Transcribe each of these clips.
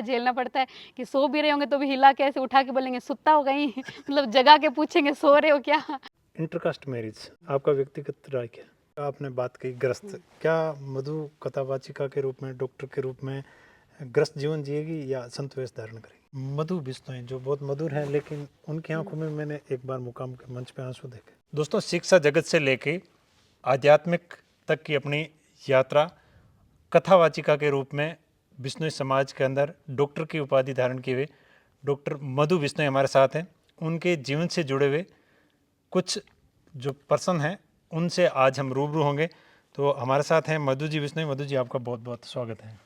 झेलना पड़ता है कि सो भी रहे होंगे तो भी हिला के ऐसे उठा के बोलेंगे सुत्ता हो गई मतलब जगा के पूछेंगे सो रहे हो क्या। इंटरकास्ट मैरिज आपका व्यक्तिगत राय क्या? आपने बात की ग्रस्त, क्या मधु कथावाचिका के रूप में, डॉक्टर के रूप में ग्रस्त जीवन जिएगी या संत वेश धारण करेगी? मधु बिश्नोई जो बहुत मधुर है, लेकिन उनकी आंखों में मैंने एक बार मुकाम के मंच पे आंसू देखे। दोस्तों, शिक्षा जगत से लेके आध्यात्मिक तक की अपनी यात्रा कथावाचिका के रूप में बिश्नोई समाज के अंदर डॉक्टर की उपाधि धारण किए हुए डॉक्टर मधु बिश्नोई हमारे साथ हैं। उनके जीवन से जुड़े हुए कुछ जो पर्सन हैं उनसे आज हम रूबरू होंगे। तो हमारे साथ हैं मधु जी बिश्नोई। मधु जी, आपका बहुत बहुत स्वागत है।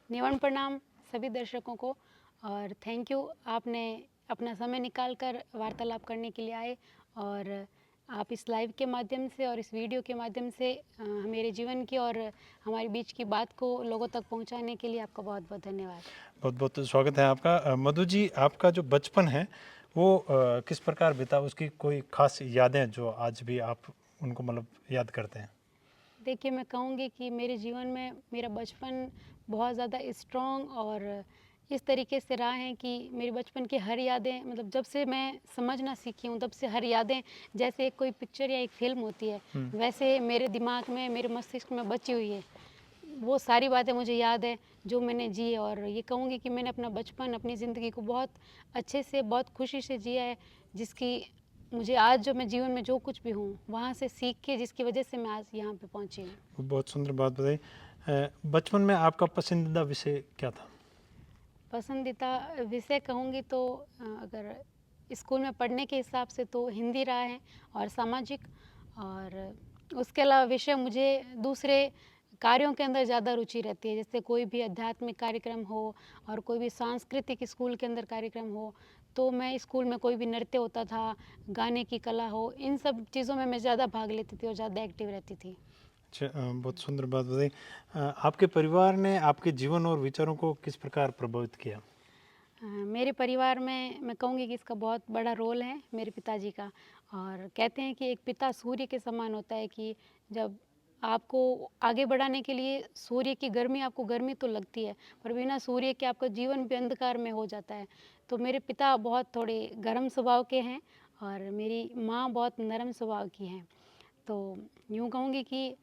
निवान प्रणाम सभी दर्शकों को और थैंक यू, आपने अपना समय निकाल कर वार्तालाप करने के लिए आए और आप इस लाइव के माध्यम से और इस वीडियो के माध्यम से मेरे जीवन की और हमारे बीच की बात को लोगों तक पहुंचाने के लिए आपका बहुत बहुत धन्यवाद। बहुत बहुत स्वागत है आपका। मधु जी, आपका जो बचपन है वो किस प्रकार बीता? उसकी कोई खास यादें जो आज भी आप उनको मतलब याद करते हैं? देखिए, मैं कहूँगी कि मेरे जीवन में मेरा बचपन बहुत ज़्यादा स्ट्रॉन्ग और इस तरीके से रहा है कि मेरे बचपन की हर यादें, मतलब जब से मैं समझना सीखी हूँ तब से हर यादें जैसे एक कोई पिक्चर या एक फिल्म होती है वैसे मेरे दिमाग में, मेरे मस्तिष्क में बची हुई है। वो सारी बातें मुझे याद है जो मैंने जी, और ये कहूँगी कि मैंने अपना बचपन, अपनी ज़िंदगी को बहुत अच्छे से, बहुत खुशी से जिया है, जिसकी मुझे आज जो मैं जीवन में जो कुछ भी हूँ वहाँ से सीख के, जिसकी वजह से मैं आज यहाँ पे पहुँची हूँ। बहुत सुंदर बात बताई। बचपन में आपका पसंदीदा विषय क्या था? पसंदीदा विषय कहूँगी तो अगर स्कूल में पढ़ने के हिसाब से तो हिंदी रहा है और सामाजिक, और उसके अलावा विषय मुझे दूसरे कार्यों के अंदर ज़्यादा रुचि रहती है, जैसे कोई भी आध्यात्मिक कार्यक्रम हो और कोई भी सांस्कृतिक स्कूल के अंदर कार्यक्रम हो, तो मैं स्कूल में कोई भी नृत्य होता था, गाने की कला हो, इन सब चीज़ों में मैं ज़्यादा भाग लेती थी और ज़्यादा एक्टिव रहती थी। अच्छा, बहुत सुंदर बात बताई। आपके परिवार ने आपके जीवन और विचारों को किस प्रकार प्रभावित किया? मेरे परिवार में मैं कहूँगी कि इसका बहुत बड़ा रोल है मेरे पिताजी का, और कहते हैं कि एक पिता सूर्य के समान होता है कि जब आपको आगे बढ़ाने के लिए सूर्य की गर्मी, आपको गर्मी तो लगती है पर बिना सूर्य के आपका जीवन भी अंधकार में हो जाता है। तो मेरे पिता बहुत थोड़े गर्म स्वभाव के हैं और मेरी माँ बहुत नरम स्वभाव की हैं। तो यूँ कहूँगी कि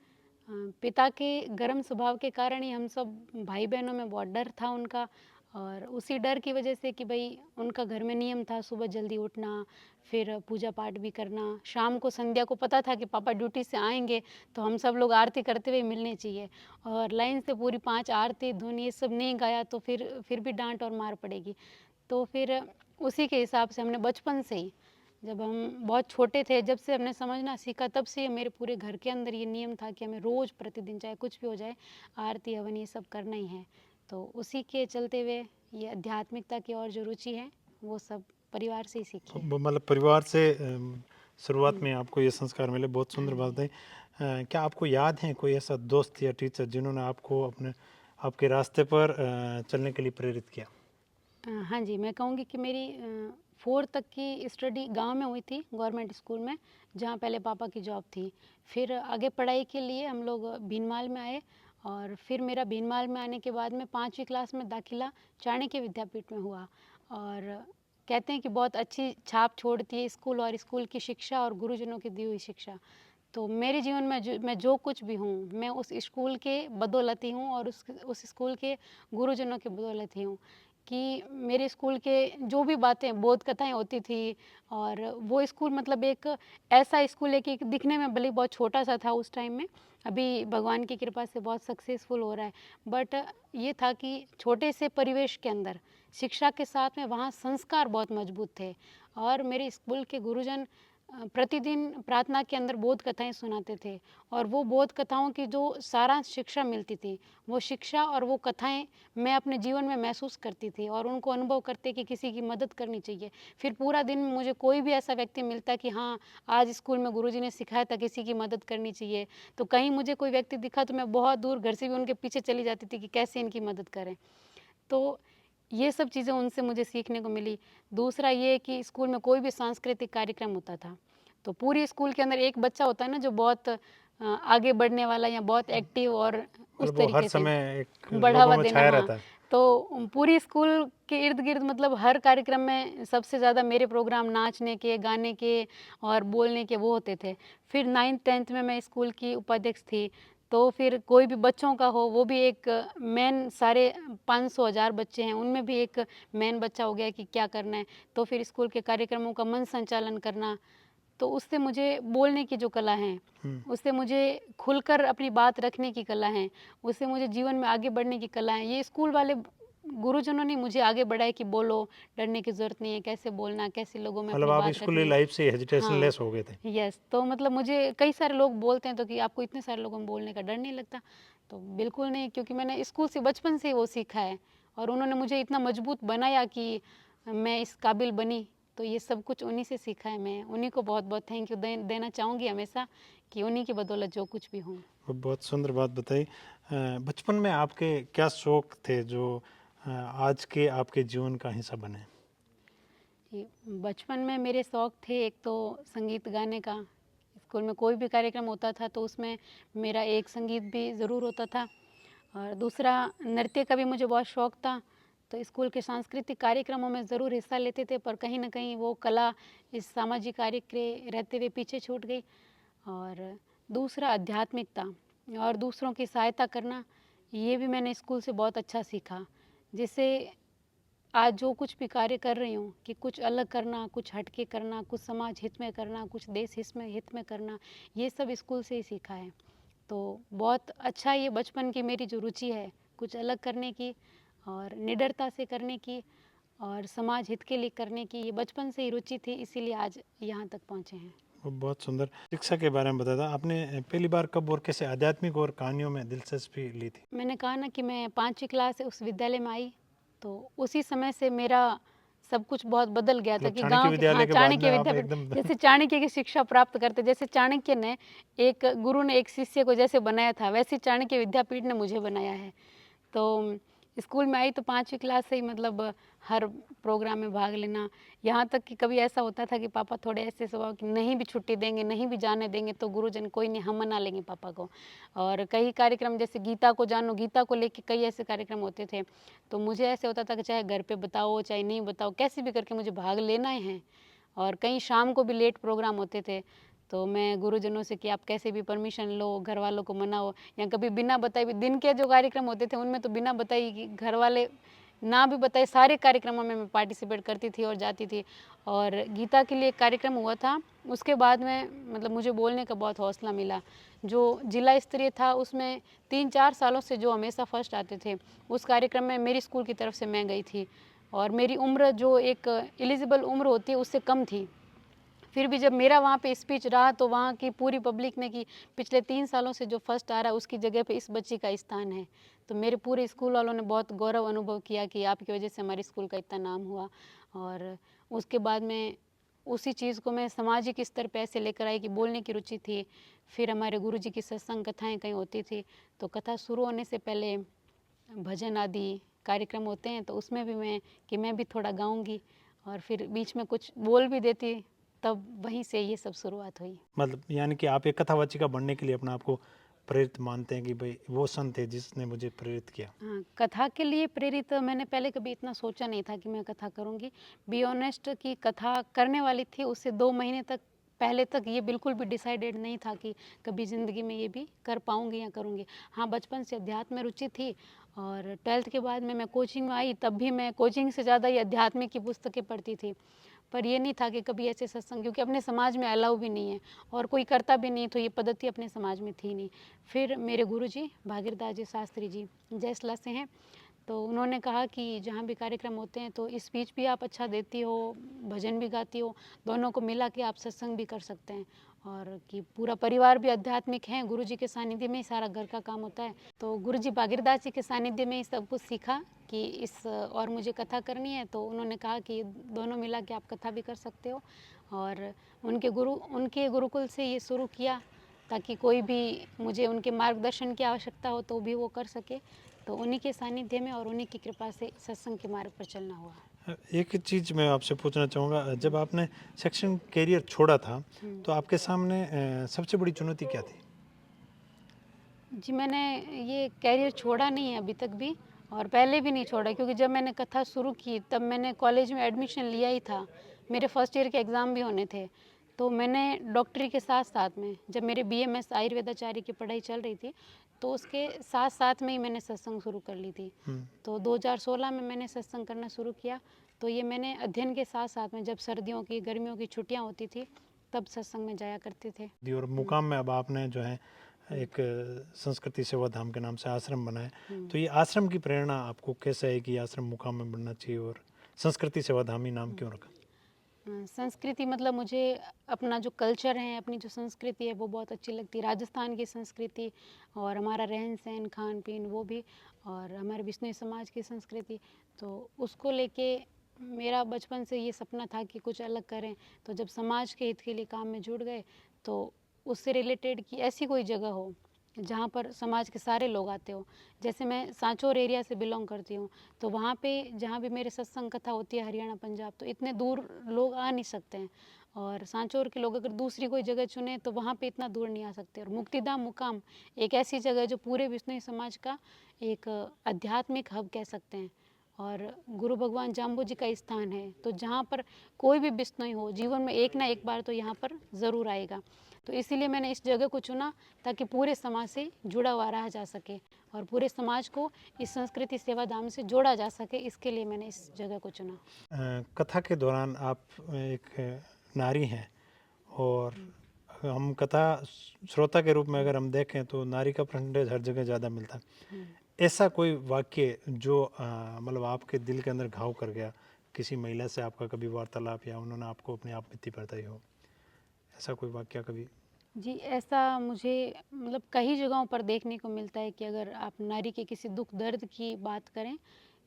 पिता के गर्म स्वभाव के कारण ही हम सब भाई बहनों में बहुत डर था उनका, और उसी डर की वजह से कि भाई उनका घर में नियम था सुबह जल्दी उठना, फिर पूजा पाठ भी करना, शाम को संध्या को पता था कि पापा ड्यूटी से आएंगे तो हम सब लोग आरती करते हुए मिलने चाहिए, और लाइन से पूरी 5 आरती धुन ये सब नहीं गाया तो फिर भी डांट और मार पड़ेगी। तो फिर उसी के हिसाब से हमने बचपन से ही, जब हम बहुत छोटे थे, जब से हमने समझना सीखा, तब से मेरे पूरे घर के अंदर ये नियम था कि हमें रोज़ प्रतिदिन चाहे कुछ भी हो जाए आरती हवन ये सब करना ही है। तो उसी के चलते हुए ये आध्यात्मिकता की और जो रुचि है वो सब परिवार से ही सीखी है। मतलब परिवार से शुरुआत में आपको ये संस्कार मिले। बहुत हाँ सुंदर बात जी। बताई। क्या आपको याद है कोई ऐसा दोस्त या टीचर जिन्होंने आपको आपके रास्ते पर चलने के लिए प्रेरित किया? हाँ जी, मैं कहूँगी कि मेरी 4 तक की स्टडी गांव में हुई थी, गवर्नमेंट स्कूल में, जहाँ पहले पापा की जॉब थी। फिर आगे पढ़ाई के लिए हम लोग भीनमाल में आए, और फिर मेरा भीनमाल में आने के बाद में 5वीं क्लास में दाखिला चाणक्य विद्यापीठ में हुआ। और कहते हैं कि बहुत अच्छी छाप छोड़ती है स्कूल, और स्कूल की शिक्षा और गुरुजनों की दी हुई शिक्षा। तो मेरे जीवन में मैं जो कुछ भी हूँ मैं उस स्कूल के बदौलत ही हूँ, और उस स्कूल के गुरुजनों के बदौलत ही हूँ। कि मेरे स्कूल के जो भी बातें, बोध कथाएँ होती थी, और वो स्कूल मतलब एक ऐसा स्कूल है कि दिखने में भले ही बहुत छोटा-सा था उस टाइम में, अभी भगवान की कृपा से बहुत सक्सेसफुल हो रहा है। बट ये था कि छोटे से परिवेश के अंदर शिक्षा के साथ में वहाँ संस्कार बहुत मजबूत थे, और मेरे स्कूल के गुरुजन प्रतिदिन प्रार्थना के अंदर बोध कथाएँ सुनाते थे, और वो बोध कथाओं की जो सारांश शिक्षा मिलती थी, वो शिक्षा और वो कथाएँ मैं अपने जीवन में महसूस करती थी और उनको अनुभव करते कि किसी की मदद करनी चाहिए। फिर पूरा दिन मुझे कोई भी ऐसा व्यक्ति मिलता कि हाँ, आज स्कूल में गुरुजी ने सिखाया था किसी की मदद करनी चाहिए, तो कहीं मुझे कोई व्यक्ति दिखा तो मैं बहुत दूर घर से भी उनके पीछे चली जाती थी कि कैसे इनकी मदद करें। तो ये सब चीज़ें उनसे मुझे सीखने को मिली। दूसरा ये कि स्कूल में कोई भी सांस्कृतिक कार्यक्रम होता था, तो पूरे स्कूल के अंदर एक बच्चा होता है ना जो बहुत आगे बढ़ने वाला या बहुत एक्टिव और उस मतलब वो हर तरीके से समय एक लोगों बढ़ावा में देना, छाया हाँ, रहता है। तो पूरी स्कूल के इर्द-गिर्द मतलब हर कार्यक्रम में सबसे ज़्यादा मेरे प्रोग्राम नाचने के, गाने के और बोलने के वो होते थे। फिर 9th-10th में मैं स्कूल की उपाध्यक्ष थी, तो फिर कोई भी बच्चों का हो वो भी एक मेन सारे 500-1000 बच्चे हैं, उनमें भी एक मेन बच्चा हो गया कि क्या करना है। तो फिर स्कूल के कार्यक्रमों का मंच संचालन करना, तो उससे मुझे बोलने की जो कला है, उससे मुझे खुलकर अपनी बात रखने की कला है, उससे मुझे जीवन में आगे बढ़ने की कला है। ये स्कूल वाले गुरुजनों ने मुझे आगे बढ़ाया कि बोलो, डरने की ज़रूरत नहीं है, कैसे बोलना, कैसे लोगों में मतलब अपनी आप बात स्कूली रखनी है। लाइफ से हेजिटेशन हाँ, लेस हो गए थे। यस, तो मतलब मुझे कई सारे लोग बोलते हैं तो कि आपको इतने सारे लोगों में बोलने का डर नहीं लगता? तो बिल्कुल नहीं, क्योंकि मैंने स्कूल से बचपन से ही वो सीखा है और उन्होंने मुझे इतना मजबूत बनाया कि मैं इस काबिल बनी। तो ये सब कुछ उन्हीं से सीखा है। मैं उन्हीं को बहुत-बहुत थैंक यू देना चाहूँगी हमेशा कि उन्हीं की बदौलत जो कुछ भी हूँ। वो बहुत सुंदर बात बताई। बचपन में आपके क्या शौक थे जो आज के आपके जीवन का हिस्सा बने? जी, बचपन में मेरे शौक थे एक तो संगीत गाने का। स्कूल में कोई भी कार्यक्रम होता था तो उसमें मेरा एक संगीत भी ज़रूर होता था और दूसरा नृत्य का भी मुझे बहुत शौक था। तो स्कूल के सांस्कृतिक कार्यक्रमों में ज़रूर हिस्सा लेते थे, पर कहीं न कहीं वो कला इस सामाजिक कार्य के रहते हुए पीछे छूट गई। और दूसरा आध्यात्मिकता और दूसरों की सहायता करना, ये भी मैंने स्कूल से बहुत अच्छा सीखा। जिससे आज जो कुछ भी कार्य कर रही हूँ कि कुछ अलग करना, कुछ हटके करना, कुछ समाज हित में करना, कुछ देश हित में करना, ये सब स्कूल से ही सीखा है। तो बहुत अच्छा ये बचपन की मेरी जो रुचि है, कुछ अलग करने की और निडरता से करने की और समाज हित के लिए करने की, ये बचपन से ही रुचि थी, इसीलिए आज यहाँ तक पहुँचे हैं। वो बहुत सुंदर। शिक्षा के बारे में बताया था आपने, पहली बार कब और कैसे आध्यात्मिक और कहानियों में दिलचस्पी ली थी? मैंने कहा ना कि मैं 5वीं क्लास से उस विद्यालय में आई, तो उसी समय से मेरा सब कुछ बहुत बदल गया था मतलब कि चाणक्य गाँव के, हाँ, विद्यालय के बाद में चाणक्य आप विद्यापीठ, एकदम जैसे चाणक्य की शिक्षा प्राप्त करते, जैसे चाणक्य ने एक गुरु ने एक शिष्य को जैसे बनाया था, वैसे चाणक्य विद्यापीठ ने मुझे बनाया है। तो स्कूल में आई तो 5वीं क्लास से ही मतलब हर प्रोग्राम में भाग लेना, यहाँ तक कि कभी ऐसा होता था कि पापा थोड़े ऐसे स्वभाव कि नहीं भी छुट्टी देंगे, नहीं भी जाने देंगे तो गुरुजन कोई नहीं, हम मना लेंगे पापा को। और कई कार्यक्रम जैसे गीता को जानो, गीता को लेके कई ऐसे कार्यक्रम होते थे, तो मुझे ऐसे होता था कि चाहे घर पे बताओ चाहे नहीं बताओ, कैसे भी करके मुझे भाग लेना ही है। और कहीं शाम को भी लेट प्रोग्राम होते थे, तो मैं गुरुजनों से कि आप कैसे भी परमिशन लो, घर वालों को मनाओ, या कभी बिना बताए भी दिन के जो कार्यक्रम होते थे उनमें तो बिना बताए कि घर वाले ना भी बताए सारे कार्यक्रमों में मैं पार्टिसिपेट करती थी और जाती थी। और गीता के लिए एक कार्यक्रम हुआ था, उसके बाद में मतलब मुझे बोलने का बहुत हौसला मिला। जो जिला स्तरीय था उसमें 3-4 सालों से जो हमेशा फर्स्ट आते थे, उस कार्यक्रम में मेरी स्कूल की तरफ से मैं गई थी और मेरी उम्र जो एक एलिजिबल उम्र होती है उससे कम थी। फिर भी जब मेरा वहाँ पे स्पीच रहा तो वहाँ की पूरी पब्लिक ने कि पिछले 3 सालों से जो फर्स्ट आ रहा है उसकी जगह पे इस बच्ची का स्थान है। तो मेरे पूरे स्कूल वालों ने बहुत गौरव अनुभव किया कि आपकी वजह से हमारे स्कूल का इतना नाम हुआ। और उसके बाद में उसी चीज़ को मैं सामाजिक स्तर पे ऐसे लेकर आई कि बोलने की रुचि थी। फिर हमारे गुरुजी की सत्संग कथाएँ कहीं होती थी, तो कथा शुरू होने से पहले भजन आदि कार्यक्रम होते हैं तो उसमें भी मैं भी थोड़ा गाऊँगी और फिर बीच में कुछ बोल भी देती, तब वहीं से ये सब शुरुआत हुई। मतलब यानी कि आप एक कथावाचिका बनने के लिए अपने आप को प्रेरित मानते हैं कि भाई वो संत है जिसने मुझे प्रेरित किया? हाँ, कथा के लिए प्रेरित मैंने पहले कभी इतना सोचा नहीं था कि मैं कथा करूँगी। बी ऑनेस्ट कि कथा करने वाली थी, उससे 2 महीने तक पहले तक ये बिल्कुल भी डिसाइडेड नहीं था कि कभी ज़िंदगी में ये भी कर पाऊँगी या करूँगी। हाँ, बचपन से अध्यात्म में रुचि थी और 12th के बाद में मैं कोचिंग में आई, तब भी मैं कोचिंग से ज़्यादा ये अध्यात्म की पुस्तकें पढ़ती थी। पर ये नहीं था कि कभी ऐसे सत्संग, क्योंकि अपने समाज में अलाउ भी नहीं है और कोई करता भी नहीं, तो ये पद्धति अपने समाज में थी नहीं। फिर मेरे गुरुजी भागीरदास जी शास्त्री जी जयसला से हैं, तो उन्होंने कहा कि जहाँ भी कार्यक्रम होते हैं तो स्पीच भी आप अच्छा देती हो, भजन भी गाती हो, दोनों को मिला के आप सत्संग भी कर सकते हैं और कि पूरा परिवार भी आध्यात्मिक है, गुरुजी के सानिध्य में ही सारा घर का काम होता है। तो गुरुजी भागीरदास जी के सानिध्य में ही सब कुछ सीखा कि इस और मुझे कथा करनी है, तो उन्होंने कहा कि दोनों मिला के आप कथा भी कर सकते हो। और उनके गुरुकुल से ये शुरू किया ताकि कोई भी मुझे उनके मार्गदर्शन की आवश्यकता हो तो भी वो कर सके। तो उन्हीं के सानिध्य में और उन्हीं की कृपा से सत्संग के मार्ग पर चलना हुआ। एक चीज़ मैं आपसे पूछना चाहूँगा, जब आपने सेक्शन कैरियर छोड़ा था तो आपके सामने सबसे बड़ी चुनौती क्या थी? जी, मैंने ये कैरियर छोड़ा नहीं है अभी तक भी और पहले भी नहीं छोड़ा, क्योंकि जब मैंने कथा शुरू की तब मैंने कॉलेज में एडमिशन लिया ही था, मेरे फर्स्ट ईयर के एग्ज़ाम भी होने थे। तो मैंने डॉक्टरी के साथ साथ में, जब मेरे बीएमएस आयुर्वेदाचार्य की पढ़ाई चल रही थी, तो उसके साथ साथ में ही मैंने सत्संग शुरू कर ली थी। तो 2016 में मैंने सत्संग करना शुरू किया। तो ये मैंने अध्ययन के साथ साथ में, जब सर्दियों की गर्मियों की छुट्टियां होती थी तब सत्संग में जाया करते थे। जी, और मुकाम में अब आपने जो है एक संस्कृति सेवा धाम के नाम से आश्रम बनाए, तो ये आश्रम की प्रेरणा आपको कैसे है कि आश्रम मुकाम में बनना चाहिए और संस्कृति सेवा धाम ही नाम क्यों रखा? संस्कृति मतलब मुझे अपना जो कल्चर है, अपनी जो संस्कृति है वो बहुत अच्छी लगती है। राजस्थान की संस्कृति और हमारा रहन सहन खान पीन वो भी, और हमारे बिश्नोई समाज की संस्कृति, तो उसको लेके मेरा बचपन से ये सपना था कि कुछ अलग करें। तो जब समाज के हित के लिए काम में जुड़ गए तो उससे रिलेटेड कि ऐसी कोई जगह हो जहाँ पर समाज के सारे लोग आते हो। जैसे मैं सांचौर एरिया से बिलोंग करती हूँ, तो वहाँ पे जहाँ भी मेरे सत्संग कथा होती है हरियाणा पंजाब, तो इतने दूर लोग आ नहीं सकते हैं। और सांचौर के लोग अगर दूसरी कोई जगह चुने तो वहाँ पे इतना दूर नहीं आ सकते। और मुक्तिधाम मुकाम एक ऐसी जगह है जो पूरे बिश्नोई समाज का एक आध्यात्मिक हब कह सकते हैं, और गुरु भगवान जाम्बू जी का स्थान है। तो जहाँ पर कोई भी बिश्नोई हो जीवन में एक ना एक बार तो यहाँ पर ज़रूर आएगा। तो इसीलिए मैंने इस जगह को चुना ताकि पूरे समाज से जुड़ा हुआ रहा जा सके और पूरे समाज को इस संस्कृति सेवा धाम से जोड़ा जा सके, इसके लिए मैंने इस जगह को चुना। कथा के दौरान आप एक नारी हैं और हम कथा श्रोता के रूप में अगर हम देखें तो नारी का परसेंटेज हर जगह ज़्यादा मिलता है। ऐसा कोई वाक्य जो मतलब आपके दिल के अंदर घाव कर गया, किसी महिला से आपका कभी वार्तालाप या उन्होंने आपको अपनी आप बीती बताई हो, ऐसा कोई वाक्य कभी? जी, ऐसा मुझे मतलब कई जगहों पर देखने को मिलता है कि अगर आप नारी के किसी दुख दर्द की बात करें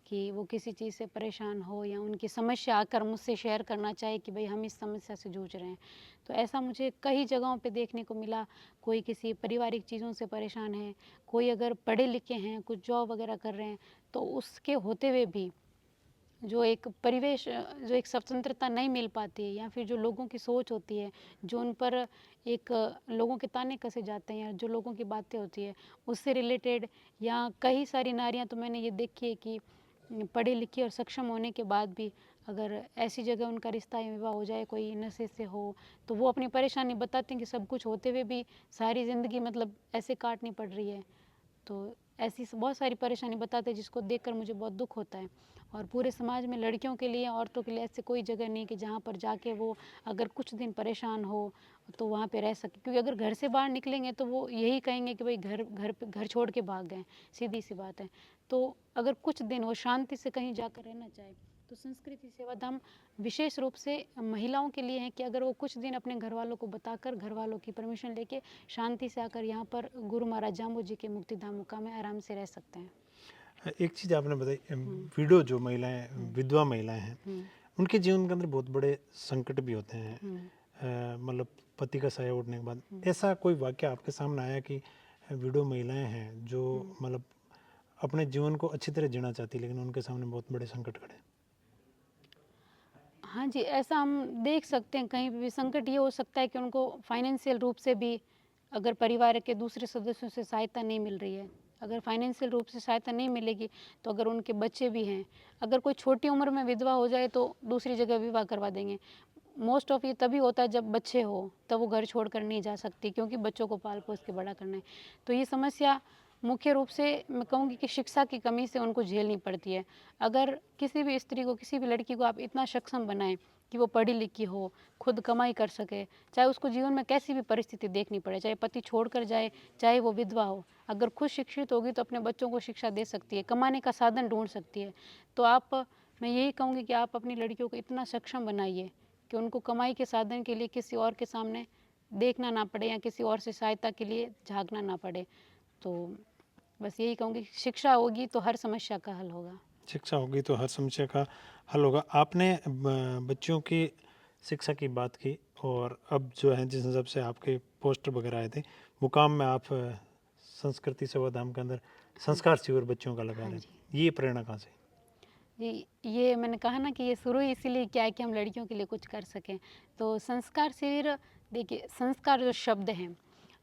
कि वो किसी चीज़ से परेशान हो या उनकी समस्या आकर मुझसे शेयर करना चाहे कि भाई हम इस समस्या से जूझ रहे हैं, तो ऐसा मुझे कई जगहों पे देखने को मिला। कोई किसी पारिवारिक चीज़ों से परेशान है, कोई अगर पढ़े लिखे हैं, कुछ जॉब वगैरह कर रहे हैं, तो उसके होते हुए भी जो एक परिवेश जो एक स्वतंत्रता नहीं मिल पाती है, या फिर जो लोगों की सोच होती है, जो उन पर एक लोगों के ताने कसे जाते हैं, या जो लोगों की बातें होती है उससे रिलेटेड, या कई सारी नारियां तो मैंने ये देखी है कि पढ़ी लिखी और सक्षम होने के बाद भी अगर ऐसी जगह उनका रिश्ता या विवाह हो जाए, कोई नशे से हो, तो वो अपनी परेशानी बताते हैं कि सब कुछ होते हुए भी सारी ज़िंदगी मतलब ऐसे काटनी पड़ रही है। तो ऐसी बहुत सारी परेशानी बताते हैं जिसको देखकर मुझे बहुत दुख होता है। और पूरे समाज में लड़कियों के लिए, औरतों के लिए ऐसे कोई जगह नहीं कि जहाँ पर जाके वो अगर कुछ दिन परेशान हो तो वहाँ पे रह सके, क्योंकि अगर घर से बाहर निकलेंगे तो वो यही कहेंगे कि भाई घर छोड़ के भाग गए, सीधी सी बात है। तो अगर कुछ दिन वो शांति से कहीं जाकर रहना चाहे तो संस्कृति सेवा धाम विशेष रूप से महिलाओं के लिए है कि अगर वो कुछ दिन अपने घर वालों को बताकर, घर वालों की परमिशन लेके शांति से आकर यहाँ पर गुरु महाराज जाम्बू जी के मुक्तिधाम मुकाम में आराम से रह सकते हैं। एक चीज़ आपने बताई, विडो जो महिलाएं, विधवा महिलाएं हैं, उनके जीवन के अंदर बहुत बड़े संकट भी होते हैं, मतलब पति का साया उड़ने के बाद। ऐसा कोई वाक्य आपके सामने आया कि विडो महिलाएं हैं जो मतलब अपने जीवन को अच्छी तरह जीना चाहती लेकिन उनके सामने बहुत बड़े संकट खड़े? हाँ जी, ऐसा हम देख सकते हैं। कहीं भी संकट ये हो सकता है कि उनको फाइनेंशियल रूप से भी अगर परिवार के दूसरे सदस्यों से सहायता नहीं मिल रही है, अगर फाइनेंशियल रूप से सहायता नहीं मिलेगी, तो अगर उनके बच्चे भी हैं, अगर कोई छोटी उम्र में विधवा हो जाए तो दूसरी जगह विवाह करवा देंगे। मोस्ट ऑफ ये तभी होता है जब बच्चे हो, तब वो घर छोड़कर नहीं जा सकती, क्योंकि बच्चों को पाल पोस के बड़ा करना है। तो ये समस्या मुख्य रूप से मैं कहूँगी कि शिक्षा की कमी से उनको झेलनी पड़ती है। अगर किसी भी स्त्री को, किसी भी लड़की को आप इतना सक्षम बनाएं कि वो पढ़ी लिखी हो, खुद कमाई कर सके, चाहे उसको जीवन में कैसी भी परिस्थिति देखनी पड़े, चाहे पति छोड़कर जाए, चाहे वो विधवा हो, अगर खुद शिक्षित होगी तो अपने बच्चों को शिक्षा दे सकती है, कमाने का साधन ढूंढ सकती है। तो मैं यही कहूँगी कि आप अपनी लड़कियों को इतना सक्षम बनाइए कि उनको कमाई के साधन के लिए किसी और के सामने देखना ना पड़े, या किसी और से सहायता के लिए झांकना ना पड़े। तो बस यही कहूँगी, शिक्षा होगी तो हर समस्या का हल होगा। शिक्षा होगी तो हर समस्या का हल होगा। आपने बच्चों की शिक्षा की बात की और अब जो है जिस हिसाब से आपके पोस्टर वगैरह आए थे, मुकाम में आप संस्कृति सेवा धाम के अंदर संस्कार शिविर बच्चों का लगा हाँ रहे हैं, जी। ये प्रेरणा कहाँ से? जी, ये मैंने कहा ना कि ये शुरू ही इसीलिए किया है कि हम लड़कियों के लिए कुछ कर सकें। तो संस्कार शिविर, देखिए संस्कार जो शब्द हैं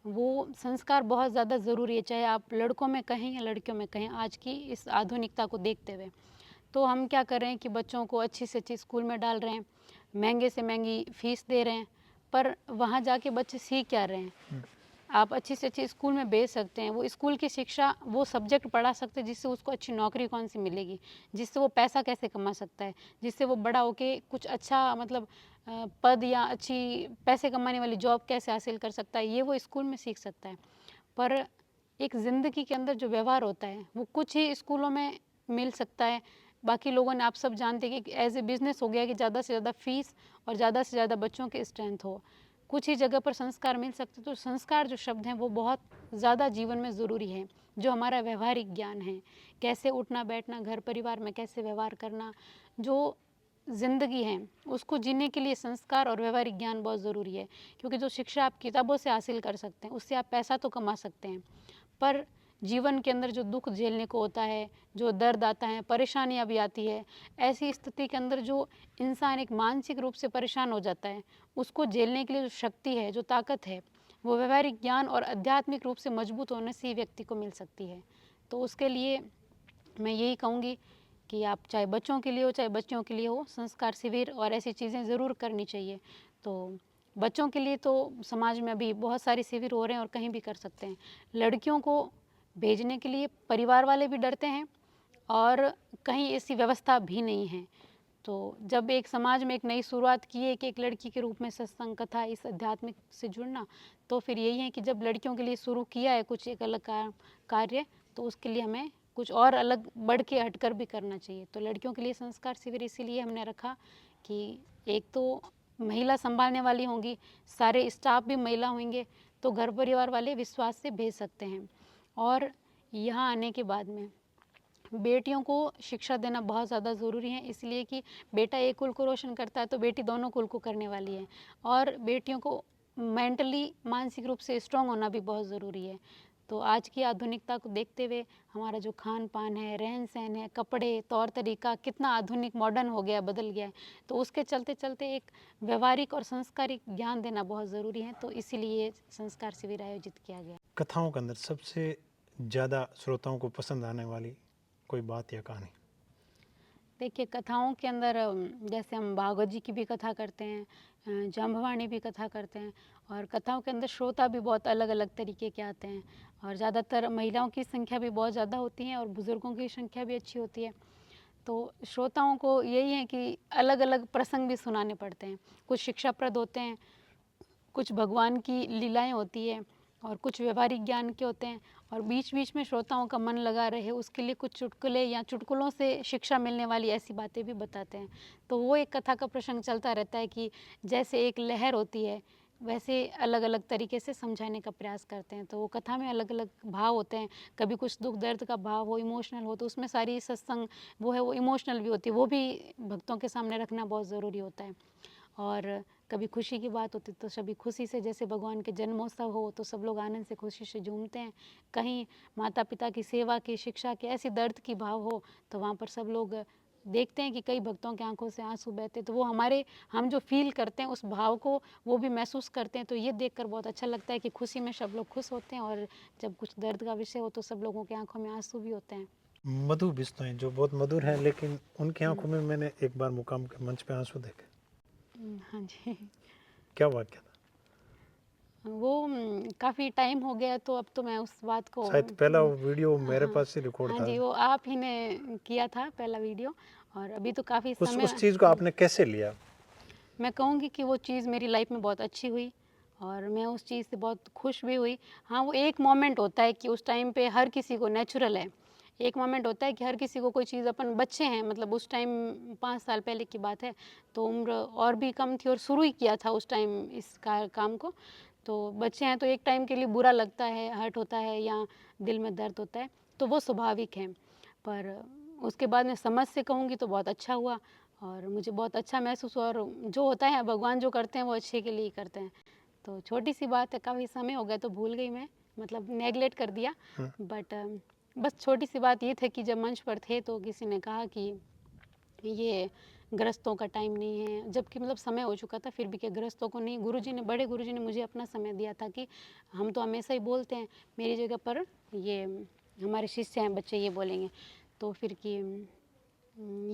वो संस्कार बहुत ज़्यादा ज़रूरी है, चाहे आप लड़कों में कहें या लड़कियों में कहें, आज की इस आधुनिकता को देखते हुए। तो हम क्या कर रहे हैं कि बच्चों को अच्छी से अच्छी स्कूल में डाल रहे हैं, महंगे से महंगी फ़ीस दे रहे हैं, पर वहाँ जाके बच्चे सीख क्या रहे हैं? आप अच्छी से अच्छी स्कूल में भेज सकते हैं, वो स्कूल की शिक्षा, वो सब्जेक्ट पढ़ा सकते हैं जिससे उसको अच्छी नौकरी कौन सी मिलेगी, जिससे वो पैसा कैसे कमा सकता है, जिससे वो बड़ा होके कुछ अच्छा मतलब पद या अच्छी पैसे कमाने वाली जॉब कैसे हासिल कर सकता है, ये वो स्कूल में सीख सकता है। पर एक ज़िंदगी के अंदर जो व्यवहार होता है वो कुछ ही स्कूलों में मिल सकता है। बाकी लोगों ने, आप सब जानते हैं कि एज ए बिज़नेस हो गया कि ज़्यादा से ज़्यादा फीस और ज़्यादा से ज़्यादा बच्चों की स्ट्रेंथ हो। कुछ ही जगह पर संस्कार मिल सकते, तो संस्कार जो शब्द हैं वो बहुत ज़्यादा जीवन में ज़रूरी है। जो हमारा व्यवहारिक ज्ञान है, कैसे उठना बैठना, घर परिवार में कैसे व्यवहार करना, जो ज़िंदगी है उसको जीने के लिए संस्कार और व्यवहारिक ज्ञान बहुत ज़रूरी है। क्योंकि जो शिक्षा आप किताबों से हासिल कर सकते हैं उससे आप पैसा तो कमा सकते हैं, पर जीवन के अंदर जो दुख झेलने को होता है, जो दर्द आता है, परेशानियाँ भी आती है, ऐसी स्थिति के अंदर जो इंसान एक मानसिक रूप से परेशान हो जाता है, उसको झेलने के लिए जो शक्ति है, जो ताकत है, वो व्यवहारिक ज्ञान और आध्यात्मिक रूप से मजबूत होने से ही व्यक्ति को मिल सकती है। तो उसके लिए मैं यही कहूँगी कि आप चाहे बच्चों के लिए हो चाहे बच्चियों के लिए हो, संस्कार शिविर और ऐसी चीज़ें ज़रूर करनी चाहिए। तो बच्चों के लिए तो समाज में अभी बहुत सारे शिविर हो रहे हैं और कहीं भी कर सकते हैं। लड़कियों को भेजने के लिए परिवार वाले भी डरते हैं और कहीं ऐसी व्यवस्था भी नहीं है। तो जब एक समाज में एक नई शुरुआत की है कि एक लड़की के रूप में सत्संग कथा इस आध्यात्मिक से जुड़ना, तो फिर यही है कि जब लड़कियों के लिए शुरू किया है कुछ एक अलग कार्य, तो उसके लिए हमें कुछ और अलग बढ़ के हटकर भी करना चाहिए। तो लड़कियों के लिए संस्कार शिविर इसीलिए हमने रखा कि एक तो महिला संभालने वाली होंगी, सारे स्टाफ भी महिला होंगे, तो घर परिवार वाले विश्वास से भेज सकते हैं। और यहाँ आने के बाद में बेटियों को शिक्षा देना बहुत ज़्यादा ज़रूरी है, इसलिए कि बेटा एक कुल को रोशन करता है तो बेटी दोनों कुल को करने वाली है। और बेटियों को मेंटली, मानसिक रूप से स्ट्रांग होना भी बहुत ज़रूरी है। तो आज की आधुनिकता को देखते हुए हमारा जो खान पान है, रहन सहन है, कपड़े, तौर तरीका कितना आधुनिक मॉडर्न हो गया, बदल गया है, तो उसके चलते चलते एक व्यवहारिक और संस्कारिक ज्ञान देना बहुत ज़रूरी है। तो इसीलिए संस्कार शिविर आयोजित किया गया। कथाओं के अंदर सबसे ज़्यादा श्रोताओं को पसंद आने वाली कोई बात या कहानी? देखिए, कथाओं के अंदर जैसे हम भागवत जी की भी कथा करते हैं, जाम्बवाणी भी कथा करते हैं, और कथाओं के अंदर श्रोता भी बहुत अलग अलग तरीके के आते हैं, और ज़्यादातर महिलाओं की संख्या भी बहुत ज़्यादा होती है और बुज़ुर्गों की संख्या भी अच्छी होती है। तो श्रोताओं को यही है कि अलग अलग प्रसंग भी सुनाने पड़ते हैं। कुछ शिक्षाप्रद होते हैं, कुछ भगवान की लीलाएं होती है, और कुछ व्यवहारिक ज्ञान के होते हैं, और बीच बीच में श्रोताओं का मन लगा रहे उसके लिए कुछ चुटकुले या चुटकुलों से शिक्षा मिलने वाली ऐसी बातें भी बताते हैं। तो वो एक कथा का प्रसंग चलता रहता है कि जैसे एक लहर होती है वैसे अलग अलग तरीके से समझाने का प्रयास करते हैं। तो वो कथा में अलग अलग भाव होते हैं, कभी कुछ दुख दर्द का भाव हो, इमोशनल हो, तो उसमें सारी सत्संग वो है वो इमोशनल भी होती है, वो भी भक्तों के सामने रखना बहुत ज़रूरी होता है। और कभी खुशी की बात होती तो सभी खुशी से, जैसे भगवान के जन्मोत्सव हो तो सब लोग आनंद से खुशी से झूमते हैं। कहीं माता पिता की सेवा की, शिक्षा की, ऐसी दर्द की भाव हो तो वहाँ पर सब लोग देखते हैं कि कई भक्तों की आंखों से आंसू बहते, तो वो हम जो फील करते हैं उस भाव को वो भी महसूस करते हैं। तो ये देखकर बहुत अच्छा लगता है कि खुशी में सब लोग खुश होते हैं, और जब कुछ दर्द का विषय हो तो सब लोगों की आंखों में आंसू भी होते हैं। मधु बिश्नोई जो बहुत मधुर हैं, लेकिन उनकी आंखों में मैंने एक बार मुकाम के मंच पे आंसू देखे। हाँ जी। क्या वाक्य था? वो काफ़ी टाइम हो गया, तो अब तो मैं उस बात को शायद पहला वीडियो मेरे हाँ, पास ही रिकॉर्ड हाँ था। जी, वो आप ही ने किया था पहला वीडियो, और अभी तो काफ़ी उस समय चीज़ को आपने कैसे लिया? मैं कहूँगी कि वो चीज़ मेरी लाइफ में बहुत अच्छी हुई, और मैं उस चीज़ से बहुत खुश भी हुई। हाँ, वो एक मोमेंट होता है कि उस टाइम पे हर किसी को नेचुरल है। एक मोमेंट होता है कि हर किसी को कोई चीज़, अपन बच्चे हैं, मतलब उस टाइम 5 साल पहले की बात है, तो उम्र और भी कम थी और शुरू ही किया था उस टाइम इस काम को। तो बच्चे हैं तो एक टाइम के लिए बुरा लगता है, हर्ट होता है या दिल में दर्द होता है, तो वो स्वाभाविक है। पर उसके बाद मैं समझ से कहूँगी तो बहुत अच्छा हुआ, और मुझे बहुत अच्छा महसूस हुआ, और जो होता है भगवान जो करते हैं वो अच्छे के लिए ही करते हैं। तो छोटी सी बात है, काफ़ी समय हो गया तो भूल गई मैं, मतलब नेगलेक्ट कर दिया। बट बस छोटी सी बात ये थी कि जब मंच पर थे तो किसी ने कहा कि ये गृहस्थों का टाइम नहीं है, जबकि मतलब समय हो चुका था, फिर भी क्या गृहस्थों को नहीं, गुरुजी ने, बड़े गुरुजी ने मुझे अपना समय दिया था कि हम तो हमेशा ही बोलते हैं, मेरी जगह पर ये हमारे शिष्य हैं बच्चे ये बोलेंगे, तो फिर कि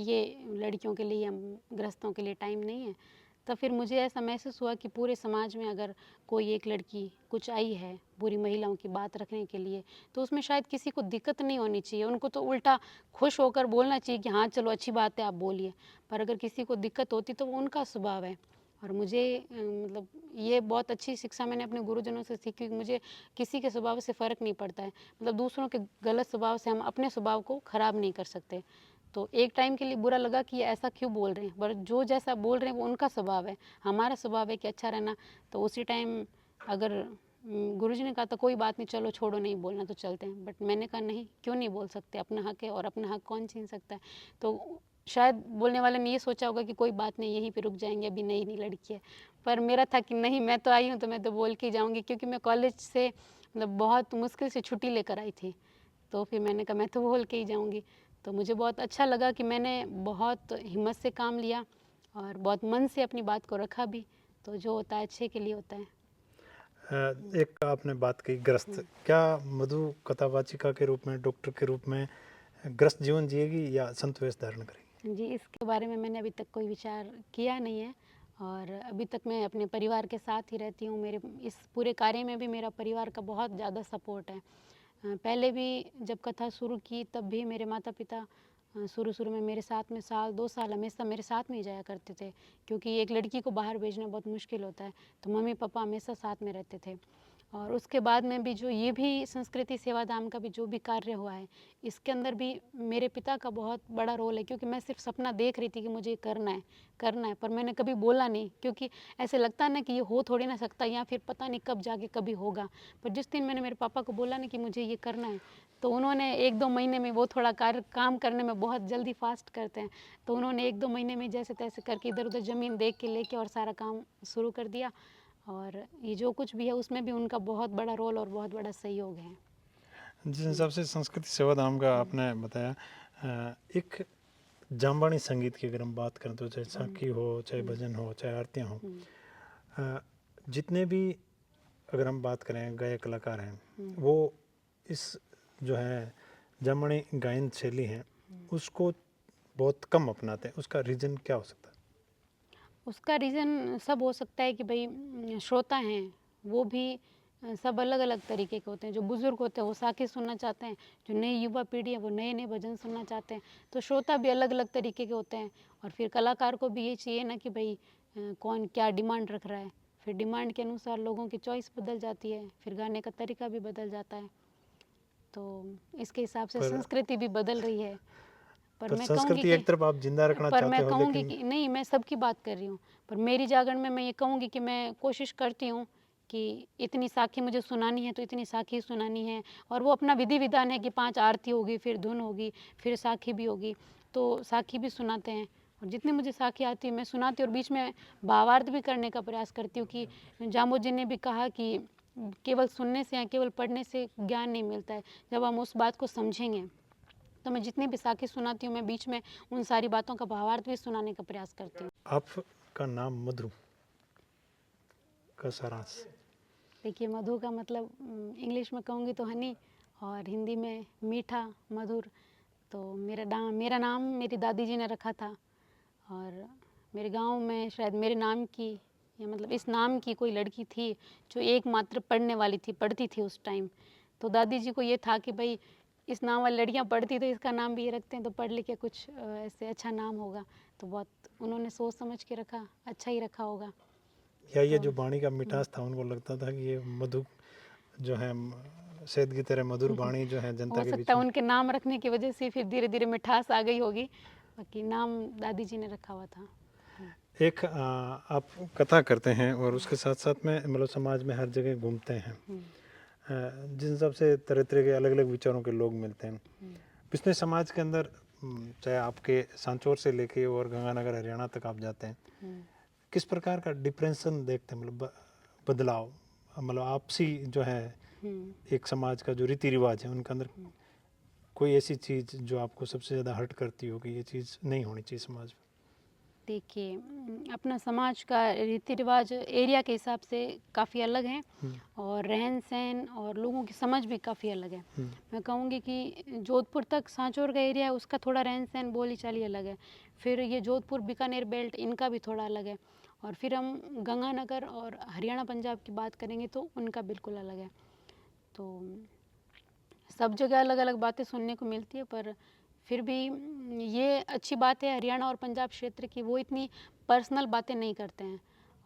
ये लड़कियों के लिए, हम गृहस्थों के लिए टाइम नहीं है। तब फिर मुझे ऐसा महसूस हुआ कि पूरे समाज में अगर कोई एक लड़की कुछ आई है पूरी महिलाओं की बात रखने के लिए, तो उसमें शायद किसी को दिक्कत नहीं होनी चाहिए, उनको तो उल्टा खुश होकर बोलना चाहिए कि हाँ चलो अच्छी बात है आप बोलिए। पर अगर किसी को दिक्कत होती तो वो उनका स्वभाव है। और मुझे मतलब ये बहुत अच्छी शिक्षा मैंने अपने गुरुजनों से सीखी कि मुझे किसी के स्वभाव से फ़र्क नहीं पड़ता है, मतलब दूसरों के गलत स्वभाव से हम अपने स्वभाव को ख़राब नहीं कर सकते। तो एक टाइम के लिए बुरा लगा कि ये ऐसा क्यों बोल रहे हैं, पर जो जैसा बोल रहे हैं वो उनका स्वभाव है, हमारा स्वभाव है कि अच्छा रहना। तो उसी टाइम अगर गुरुजी ने कहा था कोई बात नहीं चलो छोड़ो नहीं बोलना तो चलते हैं, बट मैंने कहा नहीं, क्यों नहीं बोल सकते, अपना हक है और अपना हक कौन छीन सकता है। तो शायद बोलने वाले ने ये सोचा होगा कि कोई बात नहीं यहीं पे रुक जाएंगे, अभी नई नई लड़की है, पर मेरा था कि नहीं मैं तो आई हूँ तो मैं तो बोल के ही जाऊँगी, क्योंकि मैं कॉलेज से मतलब बहुत मुश्किल से छुट्टी लेकर आई थी। तो फिर मैंने कहा मैं तो बोल के ही जाऊँगी। तो मुझे बहुत अच्छा लगा कि मैंने बहुत हिम्मत से काम लिया और बहुत मन से अपनी बात को रखा भी। तो जो होता है अच्छे के लिए होता है। एक आपने बात कही ग्रस्त, क्या मधु कथावाचिका के रूप में, डॉक्टर के रूप में ग्रस्त जीवन जिएगी या संत वेश धारण करेगी? जी, इसके बारे में मैंने अभी तक कोई विचार किया नहीं है, और अभी तक मैं अपने परिवार के साथ ही रहती हूँ। मेरे इस पूरे कार्य में भी मेरा परिवार का बहुत ज़्यादा सपोर्ट है। पहले भी जब कथा शुरू की तब भी मेरे माता-पिता शुरू-शुरू में मेरे साथ में साल 2 साल हमेशा मेरे साथ में ही जाया करते थे, क्योंकि एक लड़की को बाहर भेजना बहुत मुश्किल होता है, तो मम्मी-पापा हमेशा साथ में रहते थे। और उसके बाद में भी जो ये भी संस्कृति सेवाधाम का भी जो भी कार्य हुआ है, इसके अंदर भी मेरे पिता का बहुत बड़ा रोल है, क्योंकि मैं सिर्फ सपना देख रही थी कि मुझे करना है, पर मैंने कभी बोला नहीं, क्योंकि ऐसे लगता है ना कि ये हो थोड़ी ना सकता, या फिर पता नहीं कब जाके कभी होगा। पर जिस दिन मैंने मेरे पापा को बोला ना कि मुझे ये करना है, तो उन्होंने 1-2 महीने में, वो थोड़ा काम करने में बहुत जल्दी फास्ट करते हैं, तो उन्होंने 1-2 महीने में जैसे तैसे करके इधर-उधर ज़मीन देख के लेके और सारा काम शुरू कर दिया। और ये जो कुछ भी है उसमें भी उनका बहुत बड़ा रोल और बहुत बड़ा सहयोग है। जिस हिसाब से संस्कृति सेवाधाम का आपने बताया, एक जामबाणी संगीत की अगर हम बात करें तो चाहे साखी हो, चाहे भजन हो, चाहे आरतियाँ हो, जितने भी अगर हम बात करें गायक कलाकार हैं, वो इस जो है जामबाणी गायन शैली है उसको बहुत कम अपनाते हैं। उसका रीज़न क्या हो सकता है? उसका रीज़न सब हो सकता है कि भाई श्रोता हैं वो भी सब अलग-अलग तरीके के होते हैं। जो बुज़ुर्ग होते हैं वो साखी सुनना चाहते हैं, जो नई युवा पीढ़ी है वो नए-नए भजन सुनना चाहते हैं। तो श्रोता भी अलग-अलग तरीके के होते हैं, और फिर कलाकार को भी ये चाहिए ना कि भाई कौन क्या डिमांड रख रहा है। फिर डिमांड के अनुसार लोगों की चॉइस बदल जाती है, फिर गाने का तरीका भी बदल जाता है। तो इसके हिसाब से पर संस्कृति भी बदल रही है। पर मैं कहूँगी संस्कृति कि एक तरफ आप जिंदा रखना पर चाहते मैं हो, कहूँगी लेकिन कि नहीं, मैं सबकी बात कर रही हूँ। पर मेरी जागरण में मैं ये कहूँगी कि मैं कोशिश करती हूँ कि इतनी साखी मुझे सुनानी है तो इतनी साखी सुनानी है, और वो अपना विधि विधान है कि 5 आरती होगी, फिर धुन होगी, फिर साखी भी होगी, तो साखी भी सुनाते हैं। और जितनी मुझे साखी आती है मैं सुनाती हूँ, और बीच में भावार्थ भी करने का प्रयास करती हूँ कि जामो जी ने भी कहा कि केवल सुनने से या केवल पढ़ने से ज्ञान नहीं मिलता है, जब हम उस बात को समझेंगे। तो मैं जितनी भी साखी सुनाती हूँ मैं बीच में उन सारी बातों का भावार्थ भी सुनाने का प्रयास करती हूँ। आपका नाम मधु का सारांश? देखिए, मधु का मतलब इंग्लिश में कहूँगी तो हनी, और हिंदी में मीठा, मधुर। तो मेरा नाम मेरी दादी जी ने रखा था, और मेरे गांव में शायद मेरे नाम की, या मतलब इस नाम की कोई लड़की थी जो एकमात्र पढ़ने वाली थी, पढ़ती थी उस टाइम। तो दादी जी को ये था कि भाई इस नाम वाली लड़कियां पढ़ती तो इसका नाम भी ये रखते हैं, तो पढ़ लिख के कुछ ऐसे अच्छा नाम होगा। तो बहुत उन्होंने सोच समझ के रखा, अच्छा ही रखा होगा। या ये तो जो वाणी का मिठास था, उनको लगता था कि ये मधु जो है शहद की तरह मधुर वाणी जो है जनता हो के सकता बीच है में। उनके नाम रखने की वजह से फिर धीरे धीरे मिठास आ गई होगी, बाकी नाम दादी जी ने रखा हुआ था। एक आप कथा करते हैं और उसके साथ साथ में मतलब समाज में हर जगह घूमते हैं, जिस हिसाब से तरह तरह के अलग अलग विचारों के लोग मिलते हैं पिछले समाज के अंदर, चाहे आपके सांचौर से लेके और गंगानगर हरियाणा तक आप जाते हैं, किस प्रकार का डिफरेंसन देखते हैं, मतलब बदलाव, मतलब आपसी जो है एक समाज का जो रीति रिवाज है उनके अंदर कोई ऐसी चीज़ जो आपको सबसे ज़्यादा हर्ट करती हो कि ये चीज़ नहीं होनी चाहिए समाज में? देखिए अपना समाज का रीति रिवाज एरिया के हिसाब से काफ़ी अलग हैं और रहन सहन और लोगों की समझ भी काफ़ी अलग है। मैं कहूँगी कि जोधपुर तक सांचौर का एरिया है, उसका थोड़ा रहन सहन बोली चाली अलग है। फिर ये जोधपुर बीकानेर बेल्ट इनका भी थोड़ा अलग है। और फिर हम गंगानगर और हरियाणा पंजाब की बात करेंगे तो उनका बिल्कुल अलग है। तो सब जगह अलग अलग बातें सुनने को मिलती है, पर फिर भी ये अच्छी बात है हरियाणा और पंजाब क्षेत्र की, वो इतनी पर्सनल बातें नहीं करते हैं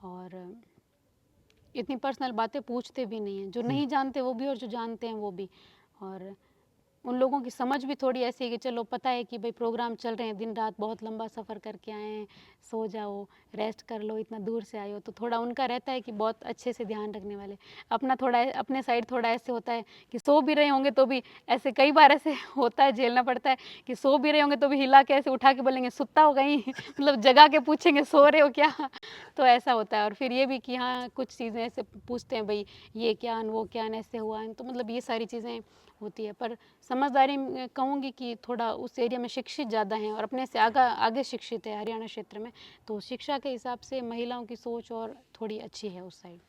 और इतनी पर्सनल बातें पूछते भी नहीं हैं। जो नहीं जानते वो भी और जो जानते हैं वो भी। और उन लोगों की समझ भी थोड़ी ऐसी है कि चलो पता है कि भाई प्रोग्राम चल रहे हैं, दिन रात बहुत लंबा सफ़र करके आए हैं, सो जाओ, रेस्ट कर लो, इतना दूर से आए हो, तो थोड़ा उनका रहता है कि बहुत अच्छे से ध्यान रखने वाले। अपना थोड़ा अपने साइड थोड़ा ऐसे होता है कि सो भी रहे होंगे तो भी ऐसे, कई बार ऐसे होता है, झेलना पड़ता है कि सो भी रहे होंगे तो भी हिला के ऐसे उठा के बोलेंगे सुत्ता हो गई मतलब जगा के पूछेंगे सो रहे हो क्या तो ऐसा होता है। और फिर ये भी कि हाँ कुछ चीज़ें ऐसे पूछते हैं, भाई ये क्या वो क्या ऐसे हुआ है, तो मतलब ये सारी चीज़ें होती है। पर समझदारी कहूँगी कि थोड़ा उस एरिया में शिक्षित ज़्यादा हैं और अपने से आगे शिक्षित है हरियाणा क्षेत्र में, तो शिक्षा के हिसाब से महिलाओं की सोच और थोड़ी अच्छी है उस साइड।